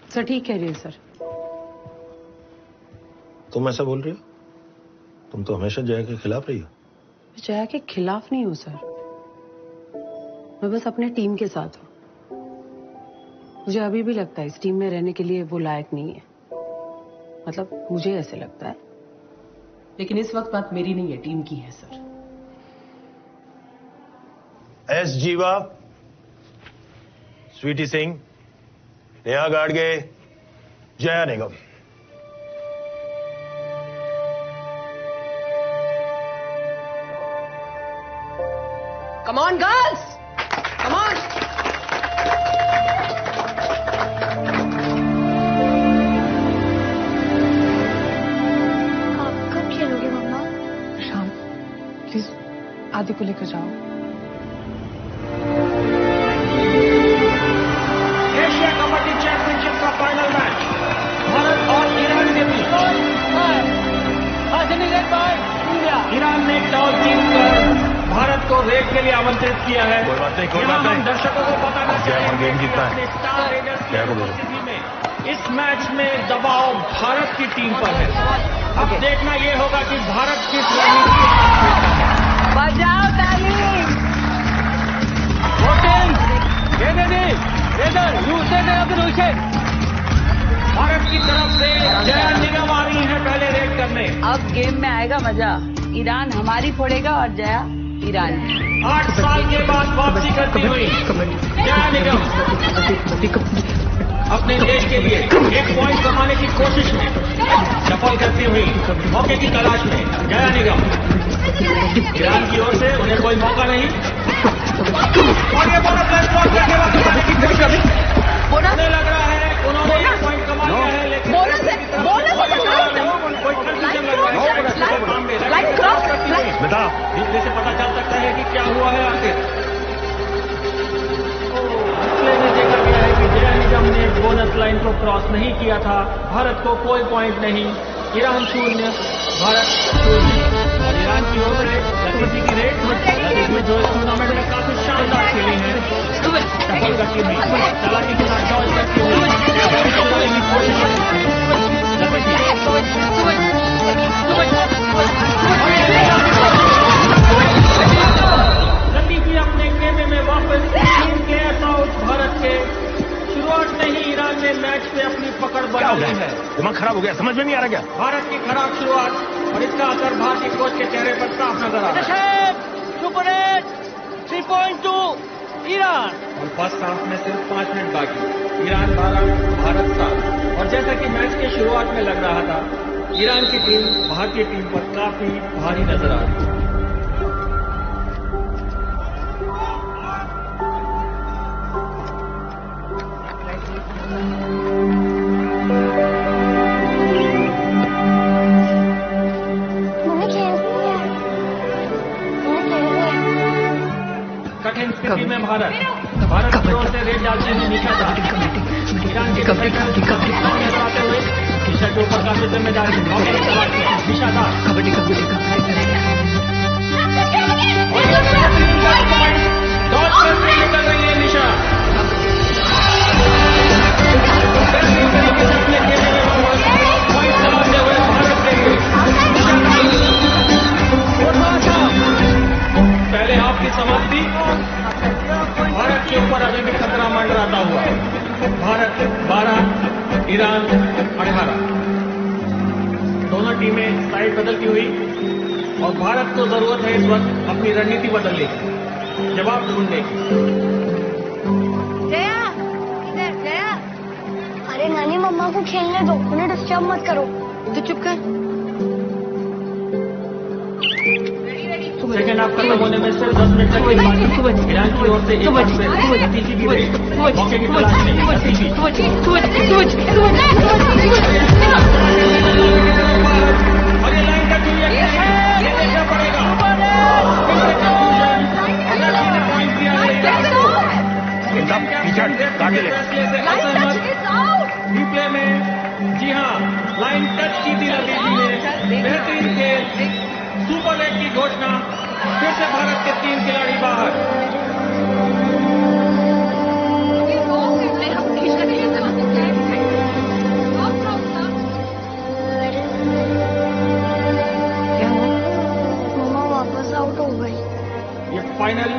सर ठीक कह रही है सर। तुम ऐसा बोल रही हो? तुम तो हमेशा जया के खिलाफ रही हो। जया के खिलाफ नहीं हूँ सर, मैं बस अपने टीम के साथ हूँ। मुझे अभी भी लगता है इस टीम में रहने के लिए वो लायक नहीं है, मतलब मुझे ऐसे लगता है। लेकिन इस वक्त बात मेरी नहीं है, टीम की है सर। एस जीवा, स्वीटी सिंह, नेहा गाडगे, जया निगम। Come on, girls! Come on! आप कब खेलोगे मम्मा? शाम प्लीज आदि को लेकर जाओ। एशिया कबड्डी चैंपियनशिप का फाइनल मैच भारत और ईरान के बीच। ईरान ने टॉस जीतकर भारत को रेड के लिए आमंत्रित किया है। कोई बात नहीं, यहाँ हम दर्शकों को बताना चाहेंगे गेम जीता है। अपने स्टार रेडर्स की उपस्थिति में इस मैच में दबाव भारत की टीम पर है। अब देखना ये होगा कि भारत किस रणनीति के साथ खेलता है। बजाओ ताली! भारत की तरफ से जया निगम आ रही है पहले रेड करने। अब गेम में आएगा मजा। ईरान हमारी फोड़ेगा और जया ईरान। 8 साल के बाद वापसी करती हुई जया निगम अपने देश के लिए 1 पॉइंट कमाने की कोशिश में सफल करती हुई मौके की तलाश में जया निगम। ईरान की ओर से उन्हें कोई मौका नहीं और ये बोनस लाइन क्रॉस करके वापस आने की कोशिश। उन्हें लग रहा है उन्होंने 1 पॉइंट कमा लिया है, लेकिन कोई कंफ्यूजन लग रहा है। बेटा डिस्प्ले से पता चल सकता है कि क्या हुआ है आखिर। डिस्प्ले में देखा गया है कि जया निगम ने बोनस लाइन को क्रॉस नहीं किया था। भारत को कोई पॉइंट नहीं, ईरान 0, भारत 0। और ईरान की ओर से गतिविधि की रेट जो इस टूर्नामेंट में काफी शानदार खेली है, सफल करती हुई चालाकी के साथ डॉज करती हुई की कोशिश। लतीफी अपने खेमे में वापस टीम के आउट भारत के। शुरुआत में ही ईरान ने मैच पे अपनी पकड़ बना ली है। दिमाग खराब हो गया, समझ में नहीं आ रहा क्या? भारत की खराब शुरुआत और इसका असर भारतीय कोच के चेहरे पर साफ नजर आ रहा है। Super 8 3.2 Iran. और फर्स्ट हाफ में सिर्फ 5 मिनट बाकी। ईरान 12, भारत 7। और जैसा कि मैच के शुरुआत में लग रहा था, ईरान की टीम भारतीय टीम पर काफी भारी नजर आ रही है। कठिन स्थिति में भारत की ओर से रेड डालती हुई निशा ईरान के नजर आते हुए निशा के ऊपर काफी जिम्मेदारी निशा दा कबड्डी निकल रही है निशा। पहले हाफ की समाप्ति, भारत के ऊपर अभी भी खतरा मंडराता हुआ। भारत 12, ईरान 18। दोनों टीमें साइड बदलती हुई और भारत को जरूरत है इस वक्त अपनी रणनीति बदलने की, जवाब ढूंढने की। जया, इधर जया। अरे नानी मम्मा को खेलने दो, उन्हें डिस्टर्ब मत करो। तो चुप कर। सेकेंड हाफ खत्म होने में सिर्फ 10 मिनट तक की बात। ईरान की ओर से एक बार फिर लतीफी की रेड, मौके की तलाश में लतीफी। और ये लाइन का क्लियर है, ये देखना पड़ेगा। रिप्ले में जी हाँ, लाइन टच की थी लतीफी ने। बेहतरीन खेल, सुपर 8 की घोषणा। फिर से भारत के 3 खिलाड़ी बाहर। मम्मा वापस आउट हो गई। ये फाइनल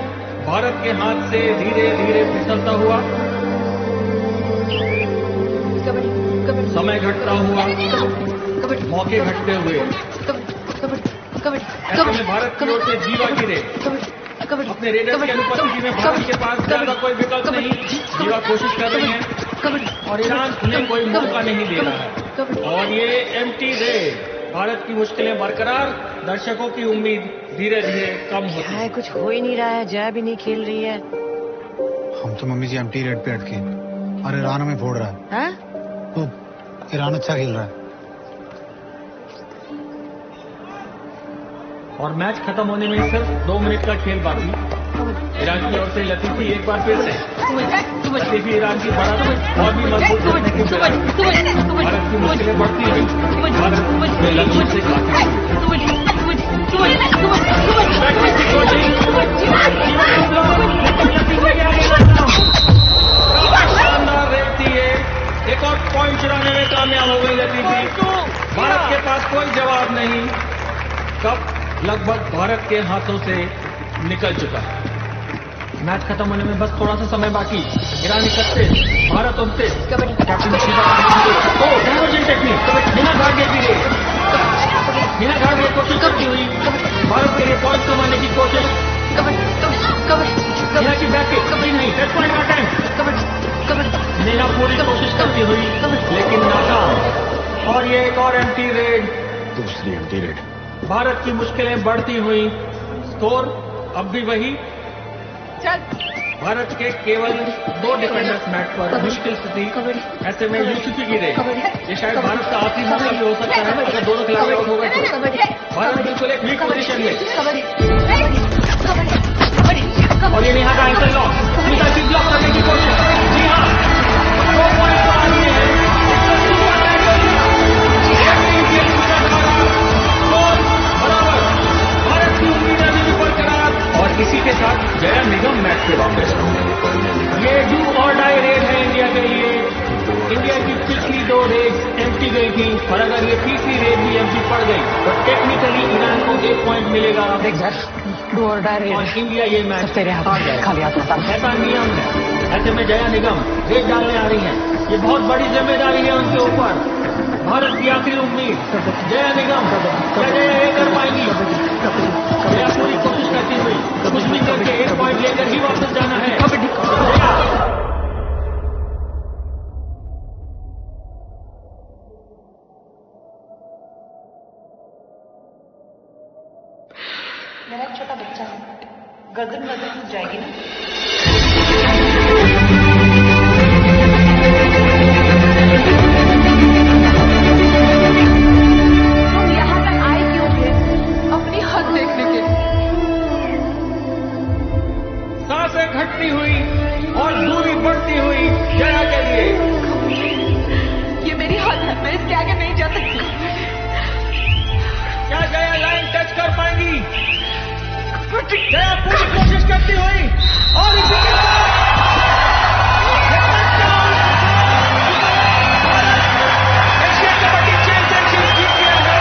भारत के हाथ से धीरे धीरे फिसलता हुआ, समय घटता हुआ, मौके घटते हुए। ऐसे में भारत की ओर से जीवा की रेड। अपने रेडर्स की अनुपस्थिति में भारत के पास ज्यादा कोई विकल्प नहीं। जीवा कोशिश कर रही है और ईरान उन्हें कोई मौका नहीं दे रहा है। और ये एम्प्टी रेड, भारत की मुश्किलें बरकरार, दर्शकों की उम्मीद धीरे धीरे कम होती है। कुछ हो ही नहीं रहा है, जया भी नहीं खेल रही है। हम तो मम्मी जी एम्प्टी रेड पे अटके और ईरान हमें फोड़ रहा है। हाँ? तो ईरान अच्छा खेल रहा है। और मैच खत्म होने में सिर्फ 2 मिनट का खेल बाकी। ईरान की ओर से लतीफी एक बार फिर से लतीफी ईरान की बढ़त और भी मजबूत करने की भारत की मुश्किलें बढ़ती हुई भारत में लक्ष्य से शानदार रेड थी ये। एक और पॉइंट चुराने में कामयाब हो गई लतीफी। भारत के पास कोई जवाब नहीं। कप लगभग भारत के हाथों से निकल चुका है। मैच खत्म होने में बस थोड़ा सा समय बाकी। Iran 31, Bharat 29। Captain diversion technique बिना घाटे की गई। बिना घाटे कोशिश करती हुई भारत के लिए पॉइंट कमाने की कोशिश। नेहा की बैटिंग कभी नहीं। टेस्ट पॉइंट का टाइम। नेहा पूरी कोशिश करती हुई लेकिन नाकाम। और ये एक और एम्प्टी रेड। दूसरी एम्प्टी रेड। भारत की मुश्किलें बढ़ती हुई। स्कोर अब भी वही। भारत के केवल 2 डिफेंडर्स मैच पर। मुश्किल स्थिति। ऐसे में यूसुफी की रेड। ये शायद भारत का आखिरी मौका भी हो सकता है अगर दोनों खिलाड़ी आउट हो गए तो। भारत बिल्कुल एक वीक पोजीशन में। और ये नेहा का एंकर लॉक। स्मिता की ब्लॉक करने की कोशिश। जी हाँ, 2 पॉइंट तो आदमी है। भारत की उम्मीद अभी भी बरकरार। और इसी के साथ जया निगम मैच से वापस। ये डू और डाई रेड है इंडिया के लिए। इंडिया की पिछली 2 रेड एम्प्टी गई थी और अगर ये तीसरी रेड भी एम्प्टी पड़ गई तो टेक्निकली ईरान को 1 पॉइंट मिलेगा। डू और डाई रेड। और इंडिया ये मैच तेरे हाथ में खाली हाथ होता है। ऐसा नियम है। ऐसे में जया निगम रेड डालने आ रही है। ये बहुत बड़ी जिम्मेदारी है उनके ऊपर। भारत की आखिरी उम्मीद जया निगम। क्या जया ये कर पाएंगी? जया पूरी कोशिश करती हुई कुछ भी करके 1 पॉइंट लेकर ही वापस जाना है। मेरा छोटा बच्चा है, गर्दन टूट जाएगी ना। तुम यहाँ तक आए क्यों थे? अपनी हद देखने के। सांसें घटती हुई और दूरी बढ़ती हुई जया के लिए। ये मेरी हद है, मैं इसके आगे नहीं जा सकती। क्या जया लाइन टच कर पाएंगी? जया पूरी कोशिश करती हुई और इसी के एशिया कबड्डी चैंपियनशिप जीत गया है।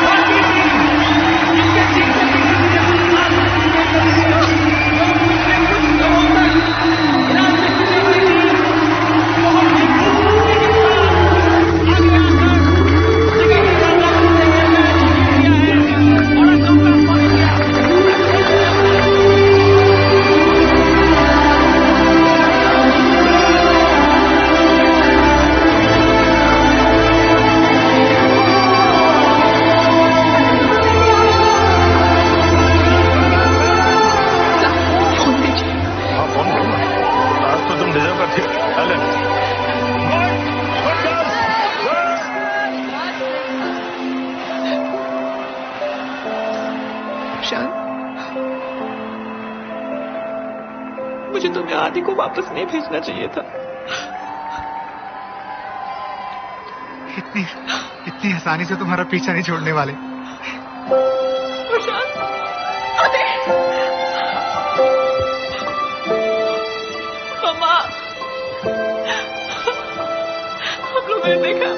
भारतीय टीम इसके जीतने की मुझे तुम्हें आदि को वापस नहीं भेजना चाहिए था। इतनी आसानी से तुम्हारा पीछा नहीं छोड़ने वाले। मम्मा, हम लोगों ने देखा